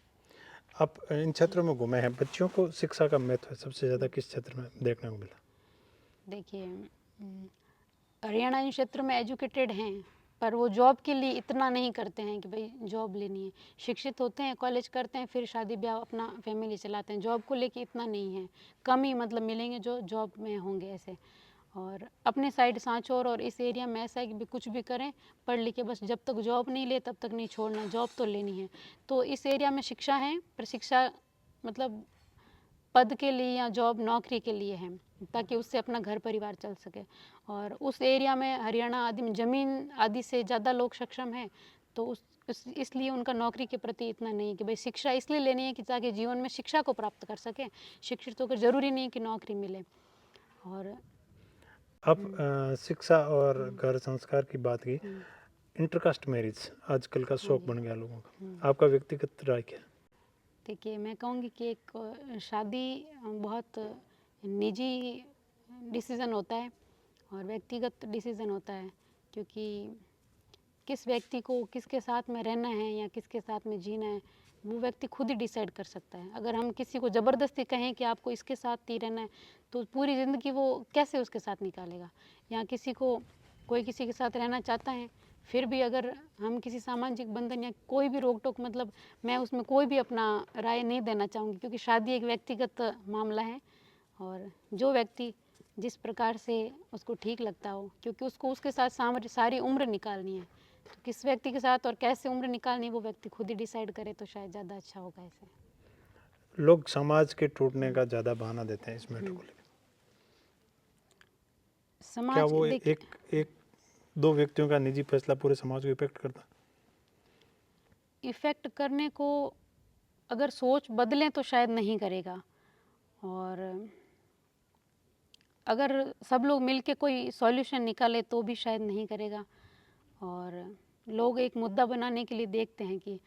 आप इन क्षेत्रों में घूमे हैं, बच्चियों को शिक्षा का महत्व सबसे ज़्यादा किस क्षेत्र में देखने को मिला? देखिए हरियाणा इन क्षेत्र में एजुकेटेड हैं, पर वो जॉब के लिए इतना नहीं करते हैं कि भाई जॉब लेनी है। शिक्षित होते हैं, कॉलेज करते हैं, फिर शादी ब्याह अपना फैमिली चलाते हैं। जॉब को लेके इतना नहीं है, कम ही मतलब मिलेंगे जो जॉब में होंगे ऐसे। और अपने साइड सांचौर और इस एरिया में ऐसा है कि भी कुछ भी करें, पढ़ लिख के बस जब तक जॉब नहीं ले तब तक नहीं छोड़ना, जॉब तो लेनी है। तो इस एरिया में शिक्षा है, पर शिक्षा मतलब पद के लिए या जॉब नौकरी के लिए है, ताकि उससे अपना घर परिवार चल सके। और उस एरिया में हरियाणा आदि में ज़मीन आदि से ज़्यादा लोग सक्षम हैं, तो इसलिए उनका नौकरी के प्रति इतना नहीं कि भाई शिक्षा इसलिए लेनी है कि ताकि जीवन में शिक्षा को प्राप्त कर सके। शिक्षित होकर ज़रूरी नहीं कि नौकरी मिले। और आप शिक्षा और घर संस्कार की बात की, इंटरकास्ट मैरिज आजकल का शौक बन गया लोगों का, आपका व्यक्तिगत राय क्या है? देखिए मैं कहूँगी कि एक शादी बहुत निजी डिसीज़न होता है और व्यक्तिगत डिसीज़न होता है, क्योंकि किस व्यक्ति को किसके साथ में रहना है या किसके साथ में जीना है वो व्यक्ति खुद ही डिसाइड कर सकता है। अगर हम किसी को ज़बरदस्ती कहें कि आपको इसके साथ ही रहना है, तो पूरी ज़िंदगी वो कैसे उसके साथ निकालेगा। या किसी को कोई किसी के साथ रहना चाहता है, फिर भी अगर हम किसी सामाजिक बंधन या कोई भी रोक टोक, मतलब मैं उसमें कोई भी अपना राय नहीं देना चाहूँगी, क्योंकि शादी एक व्यक्तिगत मामला है और जो व्यक्ति जिस प्रकार से उसको ठीक लगता हो, क्योंकि उसको उसके साथ सारी उम्र निकालनी है, तो किस व्यक्ति के साथ और कैसे उम्र निकालनी वो व्यक्ति खुद ही डिसाइड करे तो शायद ज़्यादा अच्छा होगा ऐसे। लोग समाज के टूटने का ज़्यादा बहाना देते हैं इस मैटर को लेकर, क्या समाज वो देखिए एक दो व्यक्तियों का निजी फैसला पूरे समाज को इफेक्ट करता? इफ़ेक्ट करने को अगर सोच बदलें तो शायद नहीं करेगा, और अगर सब लोग मिलके कोई सॉल्यूशन निकाले तो भी शायद नहीं करेगा। और लोग एक मुद्दा बनाने के लिए देखते हैं कि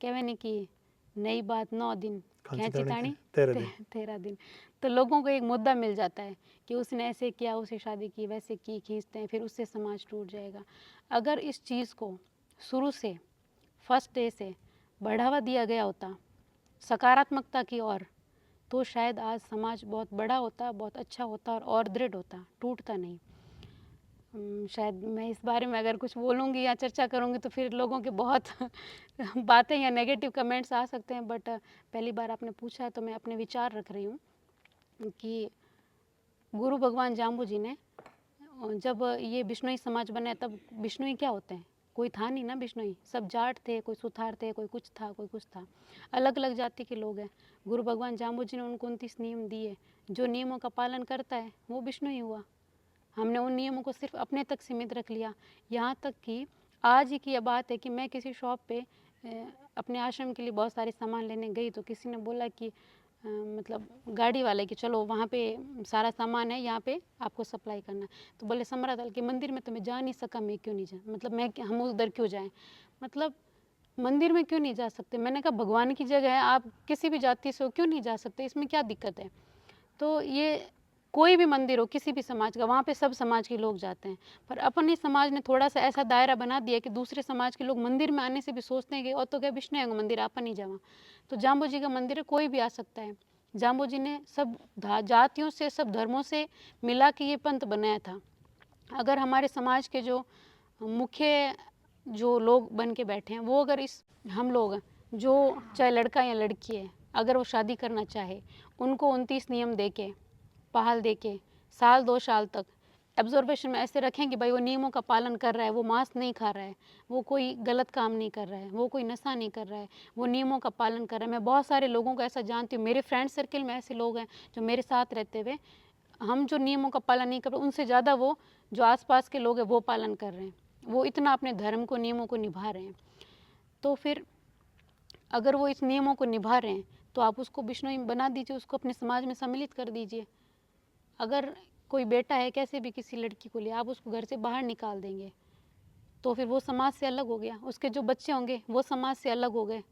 कहवे नहीं कि नई बात 9 दिन खींची तानी 13 दिन, तो लोगों को एक मुद्दा मिल जाता है कि उसने ऐसे किया, उसे शादी की, वैसे की, खींचते हैं, फिर उससे समाज टूट जाएगा। अगर इस चीज़ को शुरू से फर्स्ट डे से बढ़ावा दिया गया होता सकारात्मकता की ओर, तो शायद आज समाज बहुत बड़ा होता, बहुत अच्छा होता और दृढ़ होता, टूटता नहीं। शायद मैं इस बारे में अगर कुछ बोलूँगी या चर्चा करूँगी तो फिर लोगों के बहुत बातें या नेगेटिव कमेंट्स आ सकते हैं, बट पहली बार आपने पूछा है तो मैं अपने विचार रख रही हूँ कि गुरु भगवान जाम्बू जी ने जब ये बिश्नोई समाज बना तब बिश्नोई क्या होते हैं, कोई था नहीं ना बिश्नोई, सब जाट थे, कोई सुथार थे, कोई कुछ था, कोई कुछ था, अलग अलग जाति के लोग हैं। गुरु भगवान जाम्बू जी ने उनको 29 नियम दिए, जो नियमों का पालन करता है वो बिश्नोई हुआ। हमने उन नियमों को सिर्फ अपने तक सीमित रख लिया। यहाँ तक कि आज ही की यह बात है कि मैं किसी शॉप पे अपने आश्रम के लिए बहुत सारे सामान लेने गई, तो किसी ने बोला कि मतलब गाड़ी वाले कि चलो वहाँ पे सारा सामान है, यहाँ पे आपको सप्लाई करना है। तो बोले समरादल के मंदिर में तो मैं जा नहीं सका, मैं क्यों नहीं जा, मतलब हम उधर क्यों जाएं, मतलब मंदिर में क्यों नहीं जा सकते। मैंने कहा भगवान की जगह है, आप किसी भी जाति से हो क्यों नहीं जा सकते, इसमें क्या दिक्कत है। तो ये कोई भी मंदिर हो किसी भी समाज का, वहाँ पे सब समाज के लोग जाते हैं। पर अपने समाज ने थोड़ा सा ऐसा दायरा बना दिया कि दूसरे समाज के लोग मंदिर में आने से भी सोचते हैं कि और तो क्या विष्णु है मंदिर आप नहीं जावा। तो जाम्बू जी का मंदिर है, कोई भी आ सकता है। जाम्बू जी ने सब जातियों से, सब धर्मों से मिला के ये पंथ बनाया था। अगर हमारे समाज के जो मुख्य जो लोग बन के बैठे हैं, वो अगर इस हम लोग जो चाहे लड़का या लड़की है, अगर वो शादी करना चाहे, उनको 29 नियम दे के, पहल दे के, साल 2 साल तक ऑब्जर्वेशन में ऐसे रखें कि भाई वो नियमों का पालन कर रहा है, वो मांस नहीं खा रहा है, वो कोई गलत काम नहीं कर रहा है, वो कोई नशा नहीं कर रहा है, वो नियमों का पालन कर रहा है। मैं बहुत सारे लोगों को ऐसा जानती हूँ, मेरे फ्रेंड सर्किल में ऐसे लोग हैं जो मेरे साथ रहते हुए, हम जो नियमों का पालन नहीं कर रहे, उनसे ज़्यादा वो जो आसपास के लोग हैं वो पालन कर रहे हैं, वो इतना अपने धर्म को, नियमों को निभा रहे हैं। तो फिर अगर वो इस नियमों को निभा रहे हैं तो आप उसको बिश्नोई बना दीजिए, उसको अपने समाज में सम्मिलित कर दीजिए। अगर कोई बेटा है कैसे भी किसी लड़की को लिए, आप उसको घर से बाहर निकाल देंगे तो फिर वो समाज से अलग हो गया, उसके जो बच्चे होंगे वो समाज से अलग हो गए।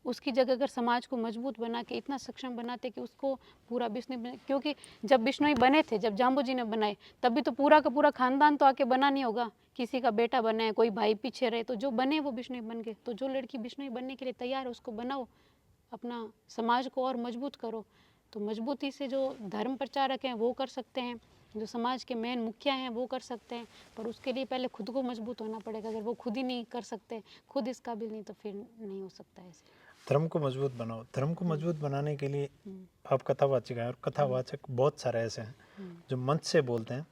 उसकी जगह अगर समाज को मजबूत बना के इतना सक्षम बनाते कि उसको पूरा बिश्नोई, क्योंकि जब बिश्नोई बने थे, जब जाम्बू जी ने बनाए, तभी तो पूरा का पूरा खानदान तो आके बना नहीं होगा, किसी का बेटा बना है, कोई भाई पीछे रहे, तो जो बने वो बिश्नोई बन गए। तो जो लड़की बिश्नोई बनने के लिए तैयार है उसको बनाओ, अपना समाज को और मजबूत करो। तो मजबूती से जो धर्म प्रचारक हैं वो कर सकते हैं, जो समाज के मेन मुखिया हैं वो कर सकते हैं, पर उसके लिए पहले खुद को मजबूत होना पड़ेगा। अगर वो खुद ही नहीं कर सकते, खुद इस काबिल नहीं, तो फिर नहीं हो सकता है ऐसे। धर्म को मजबूत बनाओ। धर्म को मजबूत बनाने के लिए आप कथावाचक हैं, और कथावाचक बहुत सारे ऐसे हैं जो मंच से बोलते हैं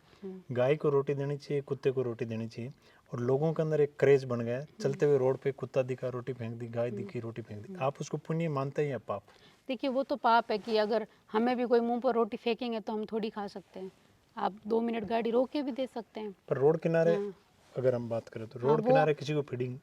गाय को रोटी देनी चाहिए, कुत्ते को रोटी देनी चाहिए, और लोगों के अंदर एक क्रेज बन गया है, चलते हुए रोड पे कुत्ता दिखा रोटी फेंक दी, गाय दिखी रोटी फेंक दी। आप उसको पुण्य मानते हैं या पाप? देखिए वो तो पाप है कि अगर हमें भी कोई मुंह पर रोटी फेंकेंगे तो हम थोड़ी खा सकते हैं। आप 2 मिनट गाड़ी रोक के भी दे सकते हैं। पर रोड किनारे हाँ। अगर हम बात करें तो हाँ, रोड वो किनारे किसी को फीडिंग,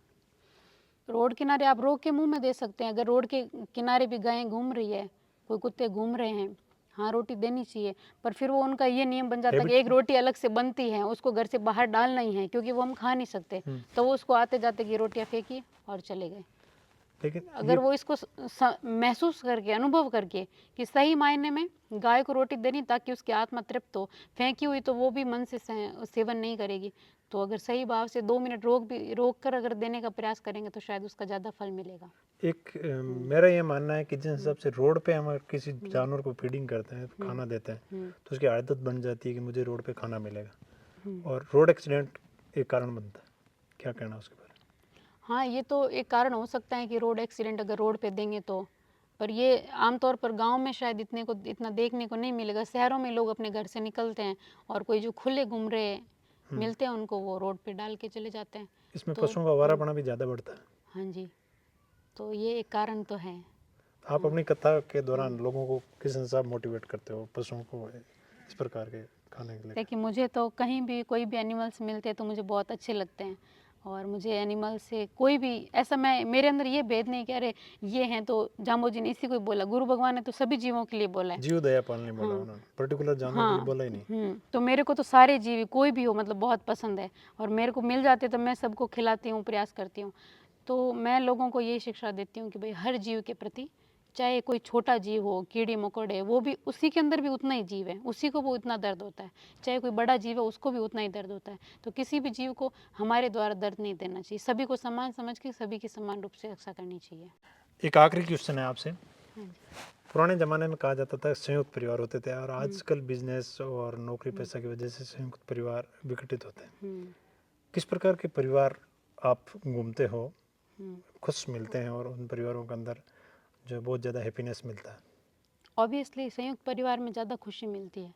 रोड किनारे आप रोक के मुंह में दे सकते हैं। अगर रोड के किनारे भी गायें घूम रही है, कोई कुत्ते घूम रहे हैं, हाँ रोटी देनी चाहिए। पर फिर वो उनका ये नियम बन जाता है कि एक रोटी अलग से बनती है, उसको घर से बाहर डालना ही है, क्योंकि वो हम खा नहीं सकते। तो वो उसको आते जाते की रोटियां फेंकी और चले गए। लेकिन अगर वो इसको महसूस करके, अनुभव करके कि सही मायने में गाय को रोटी देनी ताकि उसकी आत्मा तृप्त हो, फेंकी हुई तो वो भी मन से सेवन नहीं करेगी। तो अगर सही भाव से 2 मिनट रोक कर अगर देने का प्रयास करेंगे तो शायद उसका ज़्यादा फल मिलेगा। एक मेरा ये मानना है कि जिस हिसाब से रोड पे हम किसी जानवर को फीडिंग करते हैं, खाना देते हैं, तो उसकी आदत बन जाती है कि मुझे रोड पे खाना मिलेगा, और रोड एक्सीडेंट एक कारण बनता है। क्या कहना है उसके बारे में? हाँ, ये तो एक कारण हो सकता है कि रोड एक्सीडेंट अगर रोड पे देंगे तो, पर ये आमतौर पर गांव में शायद इतना देखने को नहीं मिलेगा। शहरों में लोग अपने घर से निकलते हैं और कोई जो खुले घूम रहे मिलते हैं उनको वो रोड पे डाल के चले जाते हैं। इसमें तो पशुओं का आवारापना भी ज़्यादा बढ़ता है। हाँ जी, तो ये एक कारण तो है। आप अपनी कथा के दौरान लोगों को किस हिसाब मोटिवेट करते हो पशुओं को इस प्रकार के खाने के लिए? देखिए मुझे तो कहीं भी कोई भी एनिमल्स मिलते हैं तो मुझे बहुत अच्छे लगते हैं, और मुझे एनिमल से कोई भी ऐसा, मैं मेरे अंदर ये भेद नहीं कि अरे ये हैं तो जाम्बू जी ने इसी को ही बोला। गुरु भगवान ने तो सभी जीवों के लिए बोला है। जीव दया पालनी बोला उन्होंने, पर्टिकुलर जानवर के लिए बोला ही नहीं। तो मेरे को तो सारे जीव कोई भी हो मतलब बहुत पसंद है, और मेरे को मिल जाते तो मैं सबको खिलाती हूँ, प्रयास करती हूँ। तो मैं लोगों को ये शिक्षा देती हूँ कि भाई हर जीव के प्रति, चाहे कोई छोटा जीव हो, कीड़े मकोड़े, वो भी उसी के अंदर भी उतना ही जीव है, उसी को वो इतना दर्द होता है। चाहे कोई बड़ा जीव है उसको भी उतना ही दर्द होता है। तो किसी भी जीव को हमारे द्वारा दर्द नहीं देना चाहिए, सभी को समान समझ के सभी की समान रूप से रक्षा करनी चाहिए। एक आखिरी क्वेश्चन है आपसे। पुराने ज़माने में कहा जाता था संयुक्त परिवार होते थे, और आजकल बिजनेस और नौकरी पैसा की वजह से संयुक्त परिवार विघटित होते हैं। किस प्रकार के परिवार आप घूमते हो, खुश मिलते हैं, और उन परिवारों के अंदर जो बहुत ज़्यादा हैप्पीनेस मिलता है? ऑब्वियसली संयुक्त परिवार में ज़्यादा खुशी मिलती है,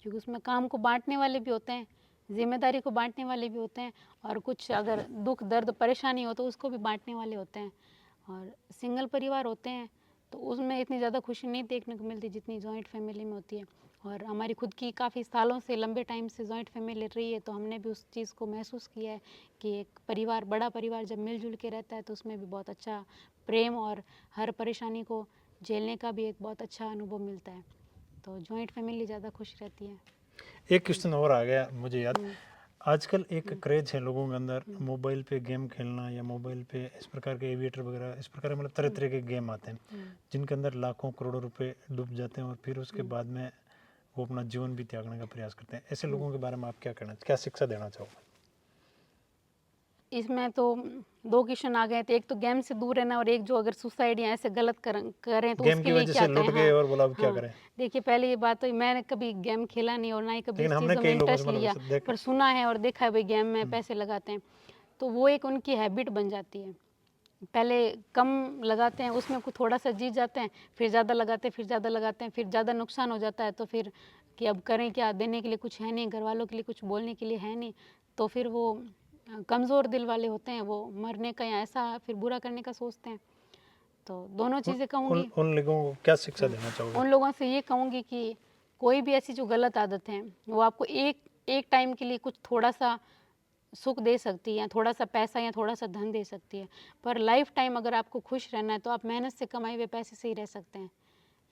क्योंकि उसमें काम को बांटने वाले भी होते हैं, जिम्मेदारी को बांटने वाले भी होते हैं, और कुछ अगर दुख दर्द परेशानी हो तो उसको भी बांटने वाले होते हैं। और सिंगल परिवार होते हैं तो उसमें इतनी ज़्यादा खुशी नहीं देखने को मिलती जितनी जॉइंट फैमिली में होती है। और हमारी खुद की काफ़ी सालों से, लंबे टाइम से जॉइंट फैमिली रही है, तो हमने भी उस चीज़ को महसूस किया है कि एक परिवार, बड़ा परिवार जब मिलजुल के रहता है तो उसमें भी बहुत अच्छा प्रेम और हर परेशानी को झेलने का भी एक बहुत अच्छा अनुभव मिलता है। तो जॉइंट फैमिली ज़्यादा खुश रहती है। एक क्वेश्चन और आ गया मुझे याद। आजकल एक क्रेज है लोगों के अंदर मोबाइल पे गेम खेलना, या मोबाइल पे इस प्रकार के एविएटर वगैरह, इस प्रकार मतलब तरह तरह के गेम आते हैं जिनके अंदर लाखों करोड़ों रुपए डूब जाते हैं, और फिर उसके बाद में वो अपना जीवन भी त्यागने का प्रयास करते हैं। ऐसे लोगों के बारे में आप क्या शिक्षा देना चाहोगे? इसमें तो दो क्वेश्चन आ गए थे, एक तो गेम से दूर रहना और एक जो अगर सुसाइड या ऐसे गलत करें तो गेम उसके की लिए वजह क्या से लुट करें। गए और बोला अब क्या हाँ करें। देखिए पहले ये बात तो मैंने कभी गेम खेला नहीं और ना ही कभी लेकिन इस हमने चीज़ों में कई लोगों से इंटरेस्ट लिया, देख पर सुना है और देखा है भाई गेम में पैसे लगाते हैं, तो वो एक उनकी हैबिट बन जाती है। पहले कम लगाते हैं, उसमें कुछ थोड़ा सा जीत जाते हैं, फिर ज़्यादा लगाते हैं, फिर ज़्यादा लगाते हैं, फिर ज़्यादा नुकसान हो जाता है, तो फिर कि अब करें क्या, देने के लिए कुछ है नहीं, घर वालों के लिए कुछ बोलने के लिए है नहीं, तो फिर वो कमज़ोर दिल वाले होते हैं, वो मरने का या ऐसा फिर बुरा करने का सोचते हैं। तो दोनों चीज़ें कहूँगी। उन लोगों को क्या शिक्षा देना चाहोगे? उन लोगों से ये कहूँगी कि कोई भी ऐसी जो गलत आदत है वो आपको एक टाइम के लिए कुछ थोड़ा सा सुख दे सकती है, थोड़ा सा पैसा या थोड़ा सा धन दे सकती है, पर लाइफ टाइम अगर आपको खुश रहना है तो आप मेहनत से कमाए हुए पैसे से ही रह सकते हैं।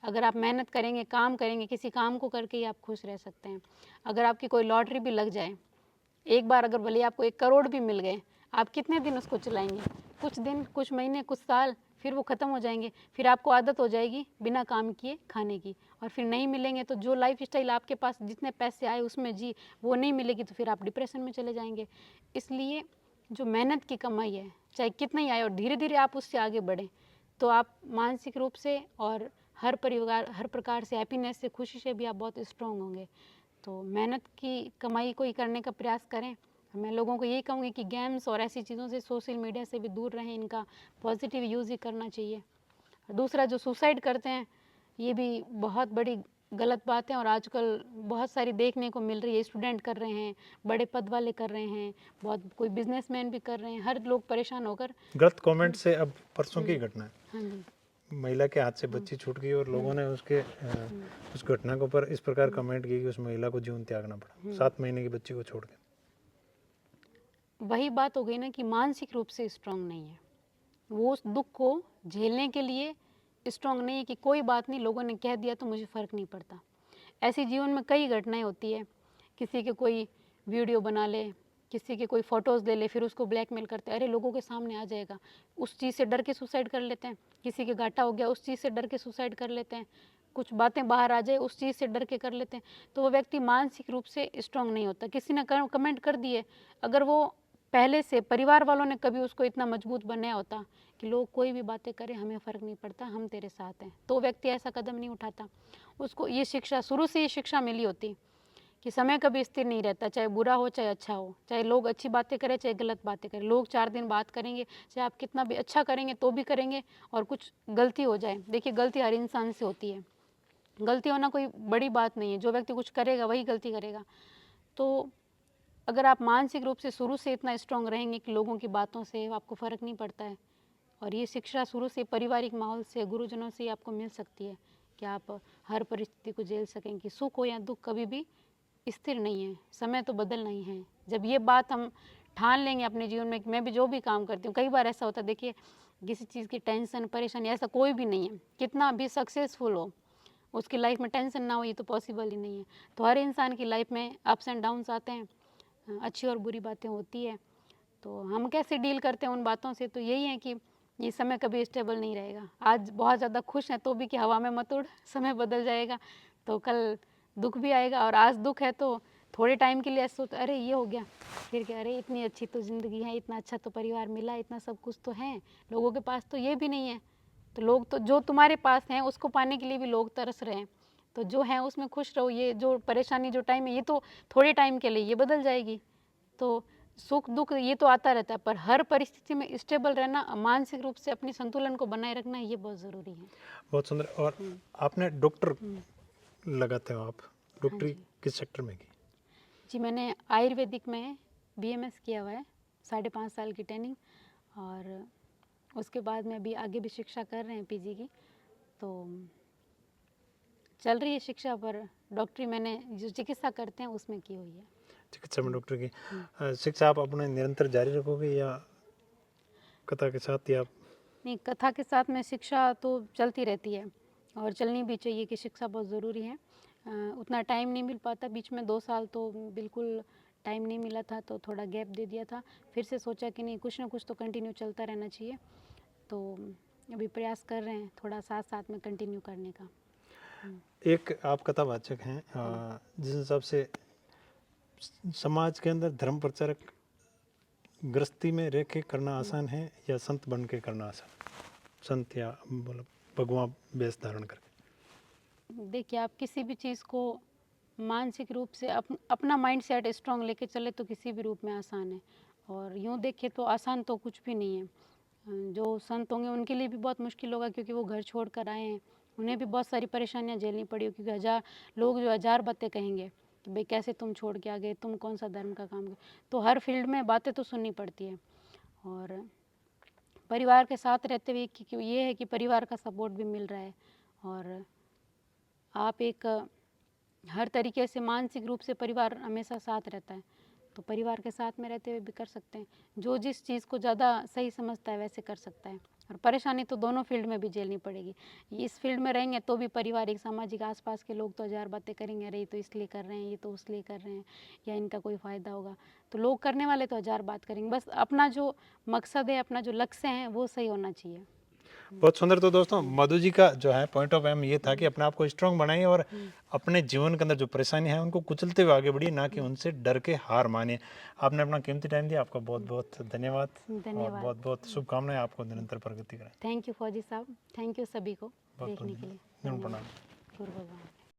अगर आप मेहनत करेंगे, काम करेंगे, किसी काम को करके ही आप खुश रह सकते हैं। अगर आपकी कोई लॉटरी भी लग जाए, एक बार अगर भले आपको 1 करोड़ भी मिल गए, आप कितने दिन उसको चलाएंगे? कुछ दिन, कुछ महीने, कुछ साल, फिर वो ख़त्म हो जाएंगे, फिर आपको आदत हो जाएगी बिना काम किए खाने की, और फिर नहीं मिलेंगे तो जो लाइफ स्टाइल आपके पास जितने पैसे आए उसमें जी वो नहीं मिलेगी, तो फिर आप डिप्रेशन में चले जाएंगे। इसलिए जो मेहनत की कमाई है, चाहे कितना ही आए और धीरे धीरे आप उससे आगे बढ़ें, तो आप मानसिक रूप से और हर प्रकार से, हैप्पीनेस से, खुशी से भी आप बहुत स्ट्रांग होंगे। तो मेहनत की कमाई को ही करने का प्रयास करें। मैं लोगों को यही कहूँगी कि गेम्स और ऐसी चीज़ों से, सोशल मीडिया से भी दूर रहें, इनका पॉजिटिव यूज़ ही करना चाहिए। दूसरा जो सुसाइड करते हैं, ये भी बहुत बड़ी गलत बात है और आजकल बहुत सारी देखने को मिल रही है। स्टूडेंट कर रहे हैं, बड़े पद वाले कर रहे हैं, बहुत कोई बिजनेसमैन भी कर रहे हैं, हर लोग परेशान होकर। गलत कमेंट से अब परसों की घटना है, हाँ जी, महिला के हाथ से बच्ची छूट गई और लोगों ने उसके उस घटना के ऊपर इस प्रकार कमेंट किए कि उस महिला को जीवन त्यागना पड़ा 7 महीने की बच्ची को छोड़ के। वही बात हो गई ना कि मानसिक रूप से स्ट्रांग नहीं है, वो उस दुख को झेलने के लिए स्ट्रांग नहीं है कि कोई बात नहीं, लोगों ने कह दिया तो मुझे फ़र्क नहीं पड़ता। ऐसी जीवन में कई घटनाएं होती है, किसी के कोई वीडियो बना ले, किसी के कोई फ़ोटोज़ ले ले, फिर उसको ब्लैकमेल करते हैं, अरे लोगों के सामने आ जाएगा, उस चीज़ से डर के सुसाइड कर लेते हैं। किसी के घाटा हो गया, उस चीज़ से डर के सुसाइड कर लेते हैं। कुछ बातें बाहर आ जाए, उस चीज़ से डर के कर लेते हैं। तो वो व्यक्ति मानसिक रूप से स्ट्रांग नहीं होता। किसी ने कमेंट कर दिए, अगर वो पहले से परिवार वालों ने कभी उसको इतना मजबूत बनाया होता कि लोग कोई भी बातें करें, हमें फ़र्क नहीं पड़ता, हम तेरे साथ हैं, तो व्यक्ति ऐसा कदम नहीं उठाता। उसको ये शिक्षा, शुरू से ये शिक्षा मिली होती कि समय कभी स्थिर नहीं रहता, चाहे बुरा हो चाहे अच्छा हो, चाहे लोग अच्छी बातें करें चाहे गलत बातें करें, लोग 4 दिन बात करेंगे, चाहे आप कितना भी अच्छा करेंगे तो भी करेंगे, और कुछ गलती हो जाए, देखिए गलती हर इंसान से होती है, गलती होना कोई बड़ी बात नहीं है, जो व्यक्ति कुछ करेगा वही गलती करेगा। तो अगर आप मानसिक रूप से शुरू से इतना स्ट्रांग रहेंगे कि लोगों की बातों से आपको फ़र्क नहीं पड़ता है, और ये शिक्षा शुरू से पारिवारिक माहौल से, गुरुजनों से आपको मिल सकती है कि आप हर परिस्थिति को झेल सकें, कि सुख हो या दुख कभी भी स्थिर नहीं है, समय तो बदलना ही है। जब ये बात हम ठान लेंगे अपने जीवन में कि मैं भी जो भी काम करती हूँ, कई बार ऐसा होता है, देखिए किसी चीज़ की टेंशन परेशानी ऐसा कोई भी नहीं है, कितना भी सक्सेसफुल हो उसकी लाइफ में टेंशन ना हो, ये तो पॉसिबल ही नहीं है। तो हर इंसान की लाइफ में अप्स एंड डाउन्स आते हैं, अच्छी और बुरी बातें होती है। तो हम कैसे डील करते हैं उन बातों से, तो यही है कि ये समय कभी स्टेबल नहीं रहेगा। आज बहुत ज़्यादा खुश हैं तो भी कि हवा में मत उड़, समय बदल जाएगा, तो कल दुख भी आएगा, और आज दुख है तो थोड़े टाइम के लिए ऐसा होता है, अरे ये हो गया, फिर क्या, अरे इतनी अच्छी तो ज़िंदगी है, इतना अच्छा तो परिवार मिला, इतना सब कुछ तो है, लोगों के पास तो ये भी नहीं है। तो लोग तो जो तुम्हारे पास हैं उसको पाने के लिए भी लोग तरस रहे हैं, तो जो है उसमें खुश रहो। ये जो परेशानी, जो टाइम है, ये तो थोड़े टाइम के लिए, ये बदल जाएगी। तो सुख दुख ये तो आता रहता है, पर हर परिस्थिति में स्टेबल रहना, मानसिक रूप से अपने संतुलन को बनाए रखना, ये बहुत ज़रूरी है। बहुत सुंदर। और आपने डॉक्टर लगाते हो, आप हाँ डॉक्टरी जी, किस सेक्टर में की? जी मैंने आयुर्वेदिक में BMS किया हुआ है, 5.5 साल की ट्रेनिंग, और उसके बाद में अभी आगे भी शिक्षा कर रहे हैं PG की, तो चल रही है शिक्षा, पर डॉक्टरी मैंने जो चिकित्सा करते हैं उसमें की हुई है। चिकित्सा में डॉक्टर की शिक्षा आप अपने निरंतर जारी रखोगे या कथा के साथ, या नहीं, कथा के साथ में शिक्षा तो चलती रहती है और चलनी भी चाहिए, कि शिक्षा बहुत ज़रूरी है। उतना टाइम नहीं मिल पाता, बीच में 2 साल तो बिल्कुल टाइम नहीं मिला था, तो थोड़ा गैप दे दिया था। फिर से सोचा कि नहीं, कुछ ना कुछ तो कंटिन्यू चलता रहना चाहिए, तो अभी प्रयास कर रहे हैं थोड़ा साथ साथ में कंटिन्यू करने का। एक आप कथावाचक हैं, जिस हिसाब से समाज के अंदर धर्म प्रचारक गृहस्थी में रह के करना आसान है या संत बन के करना आसान, संत या मतलब भगवान वेश धारण करके? देखिए, आप किसी भी चीज़ को मानसिक रूप से अपना माइंड सेट स्ट्रांग लेके चले तो किसी भी रूप में आसान है। और यूँ देखें तो आसान तो कुछ भी नहीं है। जो संत होंगे उनके लिए भी बहुत मुश्किल होगा, क्योंकि वो घर छोड़ कर आए हैं, उन्हें भी बहुत सारी परेशानियाँ झेलनी पड़ी हो, क्योंकि लोग जो हज़ार बातें कहेंगे कि भाई कैसे तुम छोड़ के आ गए, तुम कौन सा धर्म का काम कर। तो हर फील्ड में बातें तो सुननी पड़ती है। और परिवार के साथ रहते हुए कि ये है कि परिवार का सपोर्ट भी मिल रहा है, और आप एक हर तरीके से मानसिक रूप से परिवार हमेशा साथ रहता है, तो परिवार के साथ में रहते हुए भी कर सकते हैं। जो जिस चीज़ को ज़्यादा सही समझता है वैसे कर सकता है। और परेशानी तो दोनों फील्ड में भी झेलनी पड़ेगी। इस फील्ड में रहेंगे तो भी पारिवारिक सामाजिक आसपास के लोग तो हज़ार बातें करेंगे, अरे ये तो इसलिए कर रहे हैं, ये तो उसलिए कर रहे हैं, या इनका कोई फ़ायदा होगा। तो लोग करने वाले तो हज़ार बात करेंगे, बस अपना जो मकसद है, अपना जो लक्ष्य है वो सही होना चाहिए। बहुत सुंदर। तो दोस्तों, मधु जी का जो है पॉइंट ऑफ एम ये था कि अपने आप को स्ट्रांग बनाइए और अपने जीवन के अंदर जो परेशानी है उनको कुचलते हुए आगे बढ़िए, ना कि उनसे डर के हार माने। आपने अपना कीमती टाइम दिया, आपका बहुत बहुत धन्यवाद और बहुत बहुत शुभकामनाएं आपको निरंतर प्रगति करें। थैंक यू फौजी साहब, थैंक यू सभी को बहुत देखने के लिए। प्रणाम। गुरु भगवान।